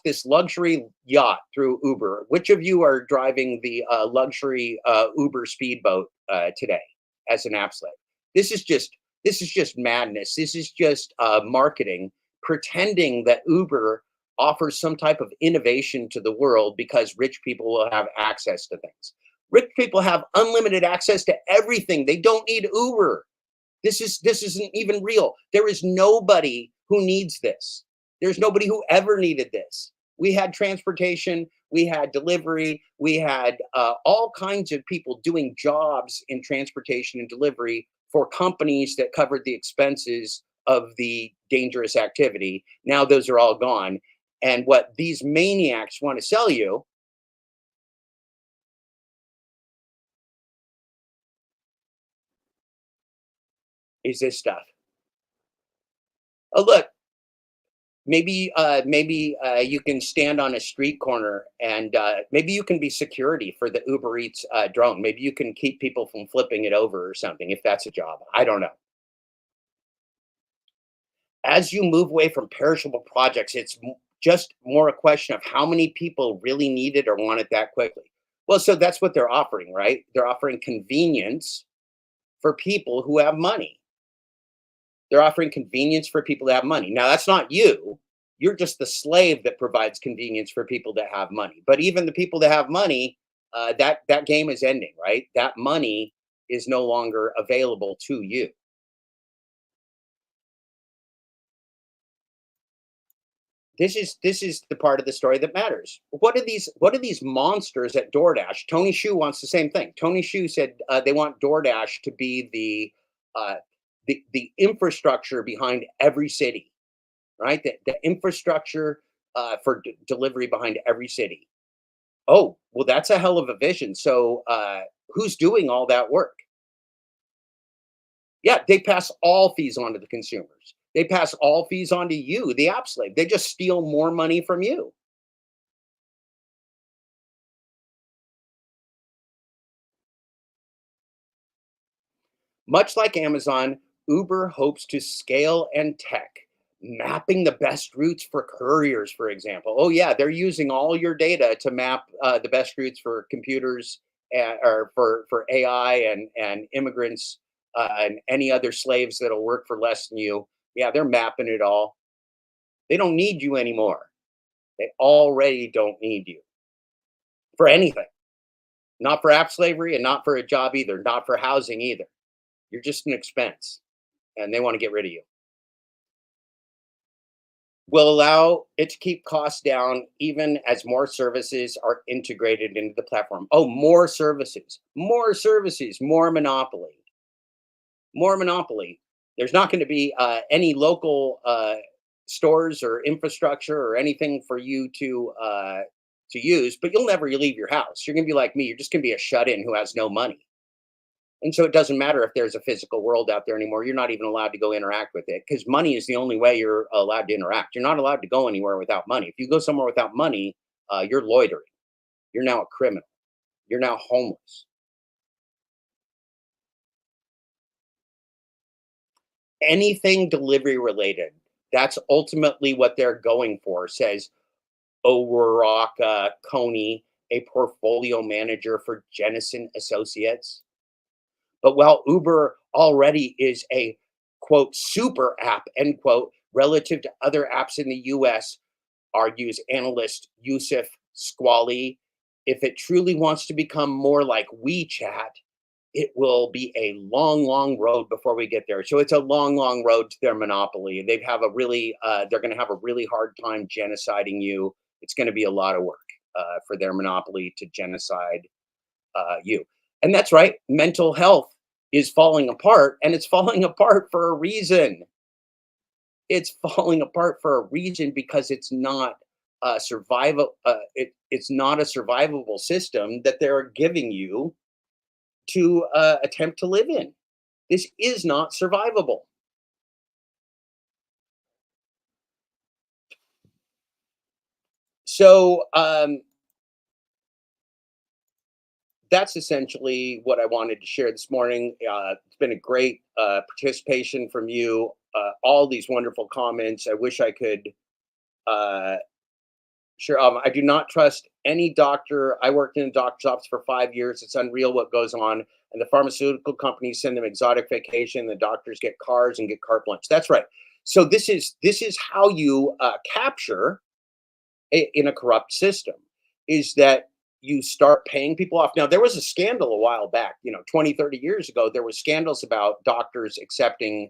this luxury yacht through Uber. Which of you are driving the luxury Uber speedboat today as an app slave? This is just this is just madness. This is just marketing, pretending that Uber offers some type of innovation to the world because rich people will have access to things. Rich people have unlimited access to everything. They don't need Uber. This isn't even real. There is nobody who needs this. There's nobody who ever needed this. We had transportation, we had delivery, we had all kinds of people doing jobs in transportation and delivery for companies that covered the expenses of the dangerous activity. Now those are all gone. And what these maniacs want to sell you is this stuff. Oh, look, maybe you can stand on a street corner and maybe you can be security for the Uber Eats drone. Maybe you can keep people from flipping it over or something if that's a job. I don't know. As you move away from perishable projects, it's just more a question of how many people really need it or want it that quickly. Well, so that's what they're offering, right? They're offering convenience for people who have money. They're offering convenience for people that have money. Now, that's not you. You're just the slave that provides convenience for people that have money. But even the people that have money, that game is ending, right? That money is no longer available to you. This is the part of the story that matters. What are these monsters at DoorDash? Tony Shu wants the same thing. Tony Shu said they want DoorDash to be the infrastructure behind every city, right? The infrastructure for delivery behind every city. Oh, well, that's a hell of a vision. So who's doing all that work? Yeah, they pass all fees on to the consumers. They pass all fees on to you, the app slave. They just steal more money from you. Much like Amazon, Uber hopes to scale and tech, mapping the best routes for couriers, for example. Oh, yeah, they're using all your data to map the best routes for computers or for AI and immigrants and any other slaves that'll work for less than you. Yeah, they're mapping it all. They don't need you anymore. They already don't need you for anything, not for app slavery and not for a job either, not for housing either. You're just an expense and they want to get rid of you. Will allow it to keep costs down even as more services are integrated into the platform. Oh, more services, more monopoly, more monopoly. There's not going to be any local stores or infrastructure or anything for you to use, but you'll never leave your house. You're going to be like me. You're just going to be a shut in who has no money. And so it doesn't matter if there's a physical world out there anymore. You're not even allowed to go interact with it because money is the only way you're allowed to interact. You're not allowed to go anywhere without money. If you go somewhere without money, you're loitering. You're now a criminal. You're now homeless. Anything delivery related, that's ultimately what they're going for, says O'Rourke Coney, a portfolio manager for Jennison Associates. But while Uber already is a quote super app end quote relative to other apps in the US, argues analyst Yusuf Squali, if it truly wants to become more like WeChat, it will be a long, long road before we get there. So it's a long, long road to their monopoly. They have a really, they're going to have a really hard time genociding you. It's going to be a lot of work for their monopoly to genocide you. And that's right. Mental health is falling apart, and it's falling apart for a reason. It's falling apart for a reason because it's not survival. it's not a survivable system that they're giving you to attempt to live in. This is not survivable. So that's essentially what I wanted to share this morning. It's been a great participation from you. All these wonderful comments. I wish I could share. I do not trust any doctor. I worked in doctor's office for 5 years. It's unreal what goes on. And the pharmaceutical companies send them exotic vacation. The doctors get cars and get carte blanche. That's right. So this is how you capture in a corrupt system, is that you start paying people off. Now, there was a scandal a while back, 20, 30 years ago. There was scandals about doctors accepting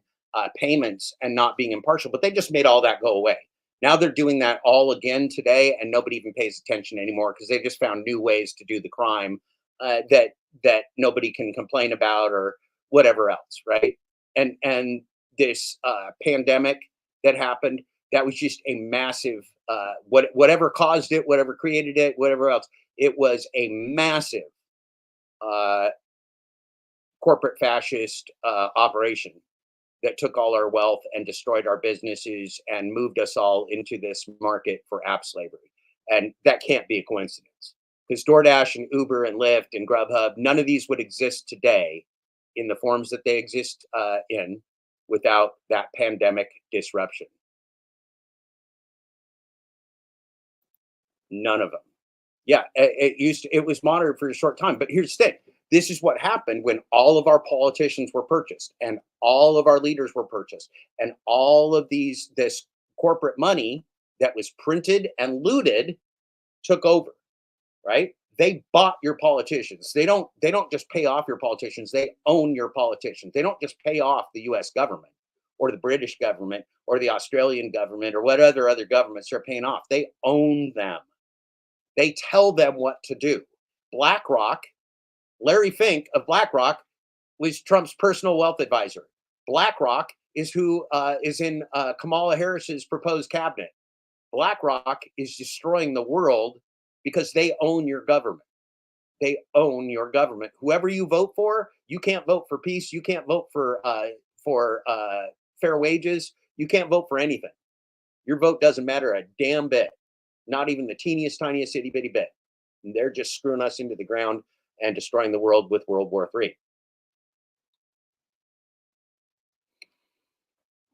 payments and not being impartial, but they just made all that go away. Now they're doing that all again today, and nobody even pays attention anymore because they've just found new ways to do the crime that nobody can complain about or whatever else, right? And this pandemic that happened, that was just a massive whatever caused it, whatever created it, whatever else. It was a massive uh, corporate fascist operation that took all our wealth and destroyed our businesses and moved us all into this market for app slavery. And that can't be a coincidence, because DoorDash and Uber and Lyft and Grubhub, none of these would exist today in the forms that they exist in without that pandemic disruption. None of them. Yeah, it was monitored for a short time. But here's the thing: this is what happened when all of our politicians were purchased, and all of our leaders were purchased, and all of this corporate money that was printed and looted took over. Right? They bought your politicians. They don't just pay off your politicians. They own your politicians. They don't just pay off the U.S. government or the British government or the Australian government or what other governments they're paying off. They own them. They tell them what to do. BlackRock, Larry Fink of BlackRock, was Trump's personal wealth advisor. BlackRock is who is in Kamala Harris's proposed cabinet. BlackRock is destroying the world because they own your government. They own your government. Whoever you vote for, you can't vote for peace. You can't vote for fair wages. You can't vote for anything. Your vote doesn't matter a damn bit, not even the teeniest, tiniest itty bitty bit. And they're just screwing us into the ground and destroying the world with World War III.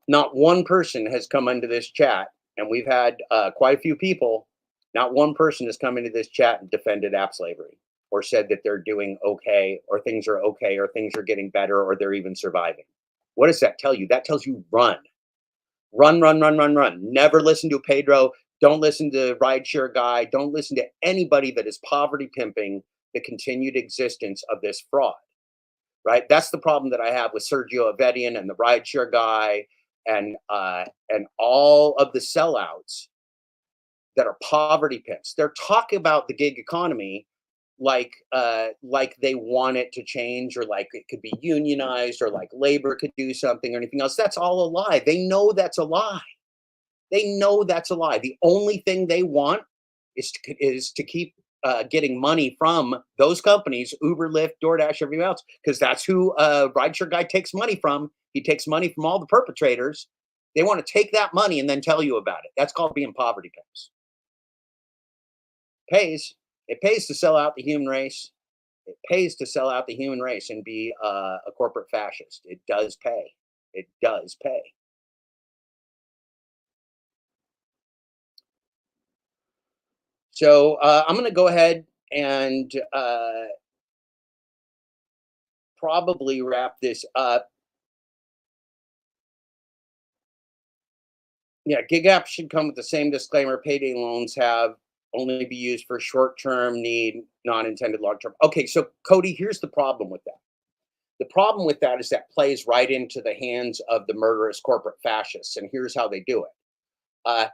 Not one person has come into this chat, and we've had quite a few people. Not one person has come into this chat and defended app slavery or said that they're doing okay, or things are okay, or things are getting better, or they're even surviving. What does that tell you? That tells you run. Run, run, run, run, run. Never listen to Pedro. Don't listen to rideshare guy. Don't listen to anybody that is poverty pimping the continued existence of this fraud. Right? That's the problem that I have with Sergio Avedian and the rideshare guy and all of the sellouts that are poverty pimps. They're talking about the gig economy like they want it to change, or like it could be unionized, or like labor could do something or anything else. That's all a lie. They know that's a lie. They know that's a lie. The only thing they want is to keep getting money from those companies, Uber, Lyft, DoorDash, everything else, because that's who rideshare guy takes money from. He takes money from all the perpetrators. They want to take that money and then tell you about it. That's called being poverty pimps. Pays. It pays to sell out the human race. It pays to sell out the human race and be a corporate fascist. It does pay. It does pay. So I'm going to go ahead and probably wrap this up. Yeah, gig apps should come with the same disclaimer payday loans have, only be used for short-term need, non-intended long-term. Okay, so Cody, here's the problem with that. The problem with that is that plays right into the hands of the murderous corporate fascists, and here's how they do it. Uh,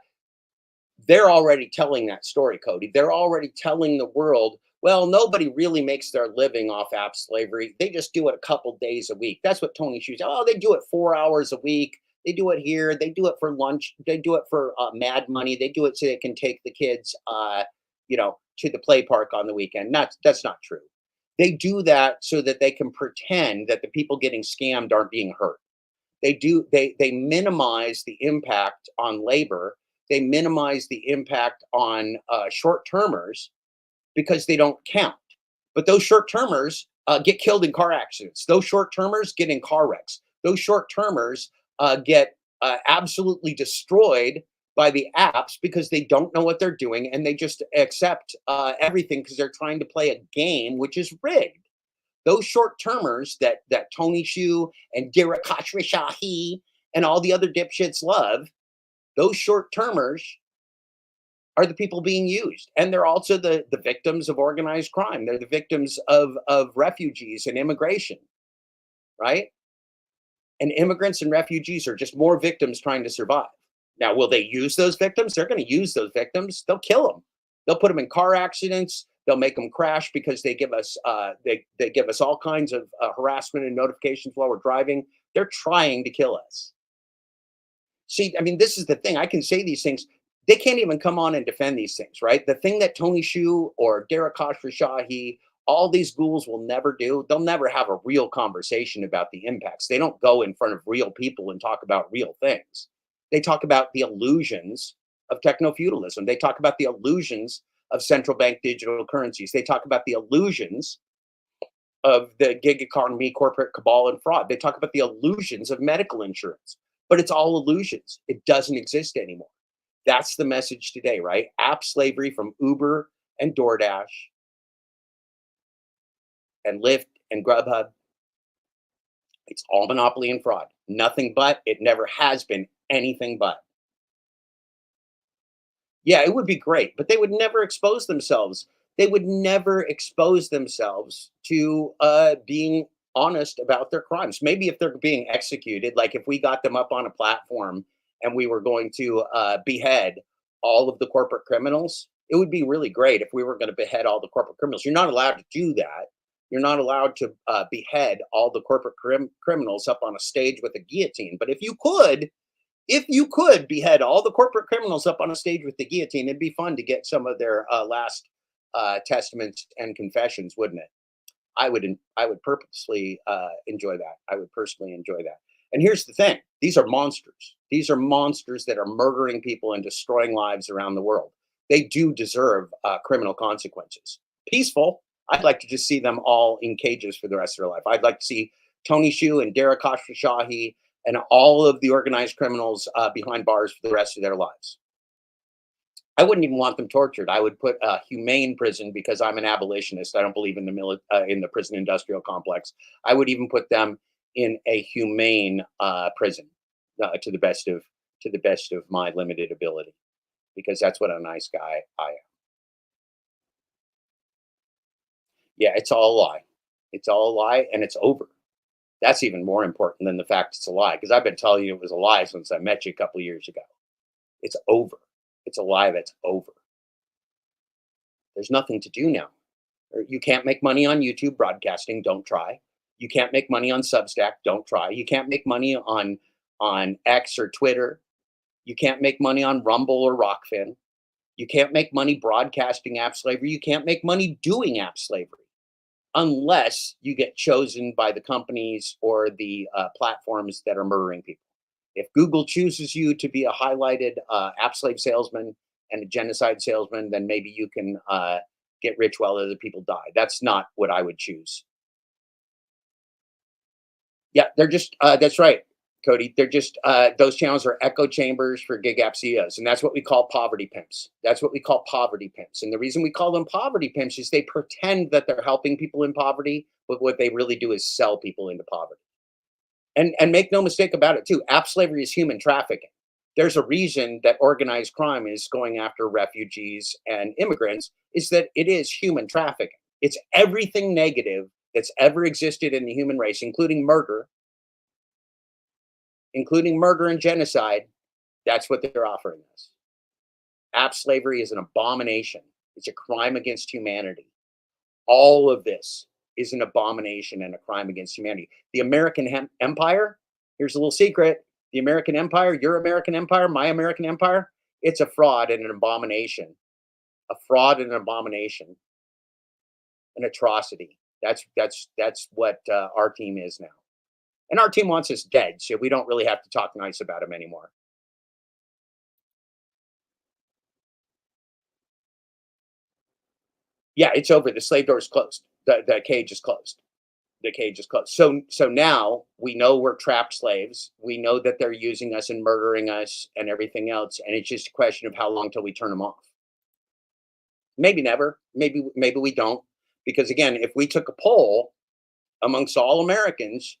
they're already telling that story, Cody. They're already telling the world, well, nobody really makes their living off app slavery. They just do it a couple days a week. That's what Tony Shoes. Oh, they do it 4 hours a week. They do it here. They do it for lunch. They do it for mad money. They do it so they can take the kids, to the play park on the weekend. That's not true. They do that so that they can pretend that the people getting scammed aren't being hurt. They minimize the impact on labor. They minimize the impact on short termers because they don't count. But those short termers get killed in car accidents. Those short termers get in car wrecks. Those short termers get absolutely destroyed by the apps because they don't know what they're doing and they just accept everything because they're trying to play a game which is rigged. Those short termers that Tony Shu and Dira Shahi and all the other dipshits love, those short termers are the people being used, and they're also the victims of organized crime. They're the victims of refugees and immigration, right? And immigrants and refugees are just more victims trying to survive. Now, will they use those victims? They're going to use those victims. They'll kill them. They'll put them in car accidents. They'll make them crash because they give us they give us all kinds of harassment and notifications while we're driving. They're trying to kill us. See, I mean, this is the thing. I can say these things. They can't even come on and defend these things, right? The thing that Tony Shu or Darakash Shahi, all these ghouls will never do, they'll never have a real conversation about the impacts. They don't go in front of real people and talk about real things. They talk about the illusions of techno-feudalism. They talk about the illusions of central bank digital currencies. They talk about the illusions of the gig economy, corporate cabal, and fraud. They talk about the illusions of medical insurance, but it's all illusions. It doesn't exist anymore. That's the message today, right? App slavery from Uber and DoorDash and Lyft and Grubhub. It's all monopoly and fraud. Nothing but. It never has been anything but. Yeah, it would be great, but they would never expose themselves. They would never expose themselves to being honest about their crimes. Maybe if they're being executed, like if we got them up on a platform and we were going to behead all of the corporate criminals, it would be really great if we were going to behead all the corporate criminals. You're not allowed to do that. You're not allowed to behead all the corporate criminals up on a stage with a guillotine. But if you could behead all the corporate criminals up on a stage with the guillotine, it'd be fun to get some of their last testaments and confessions, wouldn't it? I would purposely enjoy that. I would personally enjoy that. And here's the thing: these are monsters. These are monsters that are murdering people and destroying lives around the world. They do deserve criminal consequences. Peaceful. I'd like to just see them all in cages for the rest of their life. I'd like to see Tony Shu and Darakash Shahi and all of the organized criminals behind bars for the rest of their lives. I wouldn't even want them tortured. I would put a humane prison because I'm an abolitionist. I don't believe in the prison industrial complex. I would even put them in a humane prison to the best of my limited ability, because that's what a nice guy I am. Yeah, it's all a lie. It's all a lie, and it's over. That's even more important than the fact it's a lie, because I've been telling you it was a lie since I met you a couple of years ago. It's over. It's a lie that's over. There's nothing to do now. You can't make money on YouTube broadcasting. Don't try. You can't make money on Substack. Don't try. You can't make money on X or Twitter. You can't make money on Rumble or Rockfin. You can't make money broadcasting app slavery. You can't make money doing app slavery unless you get chosen by the companies or the platforms that are murdering people. If Google chooses you to be a highlighted app slave salesman and a genocide salesman, then maybe you can get rich while other people die. That's not what I would choose. Yeah, they're just, that's right, Cody. They're just, those channels are echo chambers for gig app CEOs. And that's what we call poverty pimps. That's what we call poverty pimps. And the reason we call them poverty pimps is they pretend that they're helping people in poverty, but what they really do is sell people into poverty. And make no mistake about it too, app slavery is human trafficking. There's a reason that organized crime is going after refugees and immigrants, is that it is human trafficking. It's everything negative that's ever existed in the human race, including murder and genocide. That's what they're offering us. App slavery is an abomination. It's a crime against humanity. All of this is an abomination and a crime against humanity. The American empire, here's a little secret. The American empire, your American empire, my American empire, it's a fraud and an abomination a fraud and an abomination, an atrocity. That's what our team is now. And our team wants us dead, so we don't really have to talk nice about him anymore. Yeah, it's over. The slave door is closed. The cage is closed. The cage is closed. So now we know we're trapped slaves. We know that they're using us and murdering us and everything else. And it's just a question of how long till we turn them off. Maybe never. Maybe we don't. Because again, if we took a poll amongst all Americans,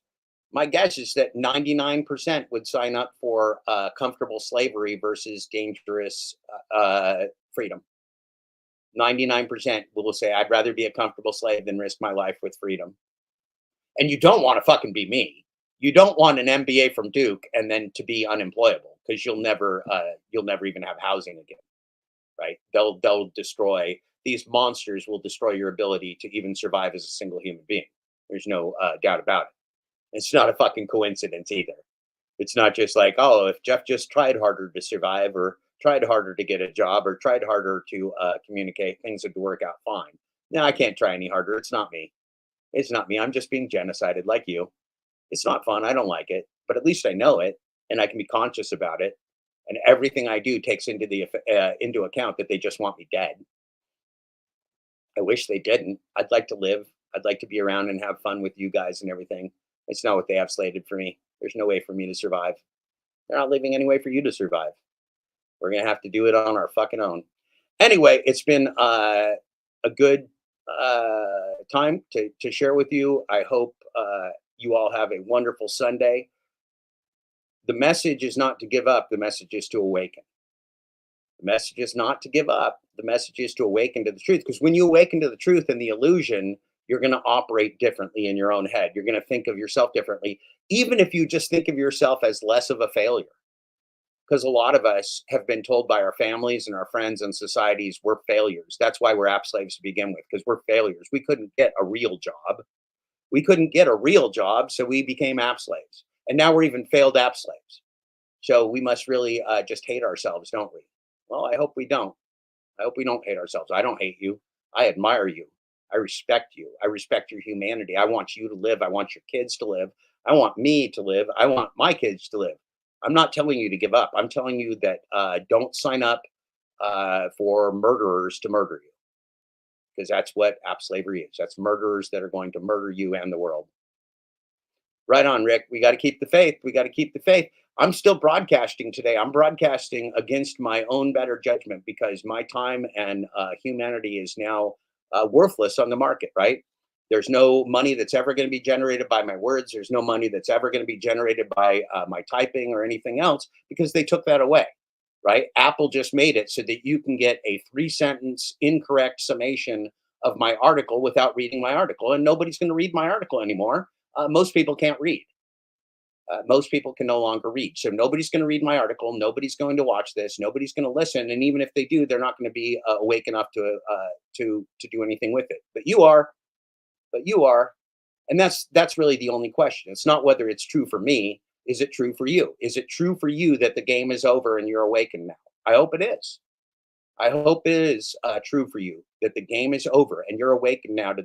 my guess is that 99% would sign up for comfortable slavery versus dangerous freedom. 99% will say, I'd rather be a comfortable slave than risk my life with freedom. And you don't want to fucking be me. You don't want an MBA from Duke and then to be unemployable because you'll never even have housing again, right? They'll destroy these monsters will destroy your ability to even survive as a single human being. There's no doubt about it. It's not a fucking coincidence either. It's not just like, oh, if Jeff just tried harder to survive or tried harder to get a job or tried harder to communicate, things would work out fine. No, I can't try any harder. It's not me. It's not me. I'm just being genocided like you. It's not fun. I don't like it, but at least I know it and I can be conscious about it. And everything I do takes into account that they just want me dead. I wish they didn't. I'd like to live. I'd like to be around and have fun with you guys and everything. It's not what they have slated for me. There's no way for me to survive. They're not leaving any way for you to survive. We're gonna have to do it on our fucking own. Anyway, it's been a good time to share with you. I hope you all have a wonderful Sunday. The message is not to give up. The message is to awaken. The message is not to give up. The message is to awaken to the truth. Because when you awaken to the truth and the illusion, you're going to operate differently in your own head. You're going to think of yourself differently, even if you just think of yourself as less of a failure. Because a lot of us have been told by our families and our friends and societies we're failures. That's why we're app slaves to begin with, because we're failures. We couldn't get a real job. We couldn't get a real job, so we became app slaves. And now we're even failed app slaves. So we must really just hate ourselves, don't we? Well, I hope we don't. I hope we don't hate ourselves. I don't hate you. I admire you. I respect you. I respect your humanity. I want you to live. I want your kids to live. I want me to live. I want my kids to live. I'm not telling you to give up. I'm telling you that don't sign up for murderers to murder you, because that's what app slavery is. That's murderers that are going to murder you and the world. Right on, Rick. We got to keep the faith. We got to keep the faith. I'm still broadcasting today. I'm broadcasting against my own better judgment because my time and humanity is now worthless on the market, right? There's no money that's ever going to be generated by my words. There's no money that's ever going to be generated by my typing or anything else because they took that away, right? Apple just made it so that you can get a 3-sentence incorrect summation of my article without reading my article. And nobody's going to read my article anymore. Most people can't read. Most people can no longer read. So nobody's going to read my article. Nobody's going to watch this. Nobody's going to listen. And even if they do, they're not going to be awake enough to do anything with it. But you are. But you are. And that's really the only question. It's not whether it's true for me. Is it true for you? Is it true for you that the game is over and you're awakened now? I hope it is. I hope it is true for you that the game is over and you're awakened now to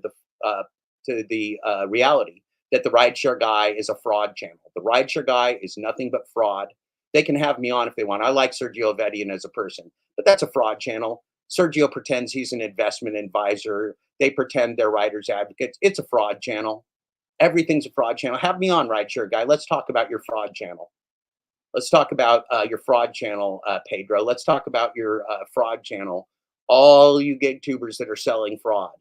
the reality that the rideshare guy is a fraud channel. The rideshare guy is nothing but fraud. They can have me on if they want. I like Sergio Vedian as a person, but that's a fraud channel. Sergio pretends he's an investment advisor. They pretend they're riders advocates. It's a fraud channel. Everything's a fraud channel. Have me on, rideshare guy. Let's talk about your fraud channel. Let's talk about your fraud channel, Pedro. Let's talk about your fraud channel. All you gig tubers that are selling fraud.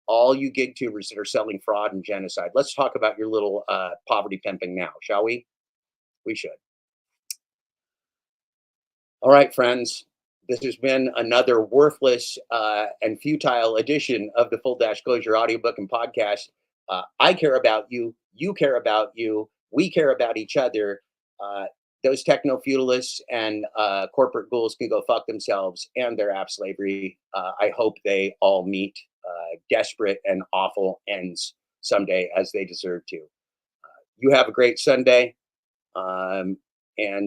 All you gig tubers that are selling fraud and genocide. Let's talk about your little poverty pimping now, shall we? We should. All right, friends. This has been another worthless and futile edition of the Full Disclosure audiobook and podcast. I care about you. You care about you. We care about each other. Those techno feudalists and corporate ghouls can go fuck themselves and their app slavery. I hope they all meet desperate and awful ends someday as they deserve to. You have a great Sunday. And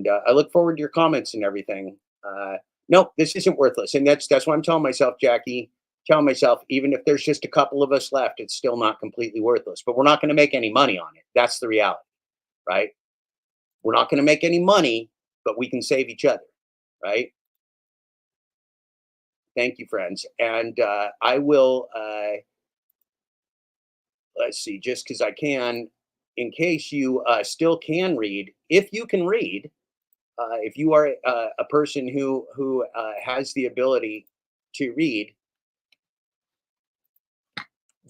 I look forward to your comments and everything. Nope, this isn't worthless. And that's what I'm telling myself, Jackie. Telling myself, even if there's just a couple of us left, it's still not completely worthless. But we're not going to make any money on it. That's the reality, right? We're not going to make any money, but we can save each other, right? Thank you, friends. And I will, let's see, just because I can, in case you still can read, if you can read, if you are a person who has the ability to read,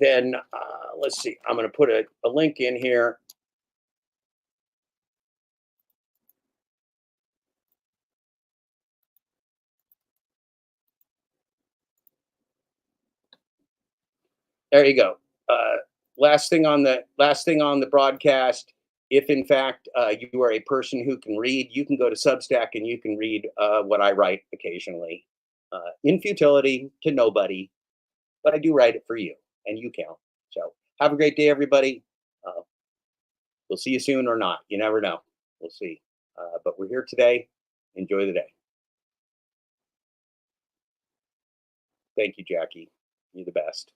then let's see, I'm going to put a link in here. There you go. Last thing on the broadcast. If in fact you are a person who can read, you can go to Substack and you can read what I write occasionally, in futility to nobody, but I do write it for you, and you count. So have a great day, everybody. Uh, we'll see you soon or not. You never know. We'll see. But we're here today. Enjoy the day. Thank you, Jackie. You're the best.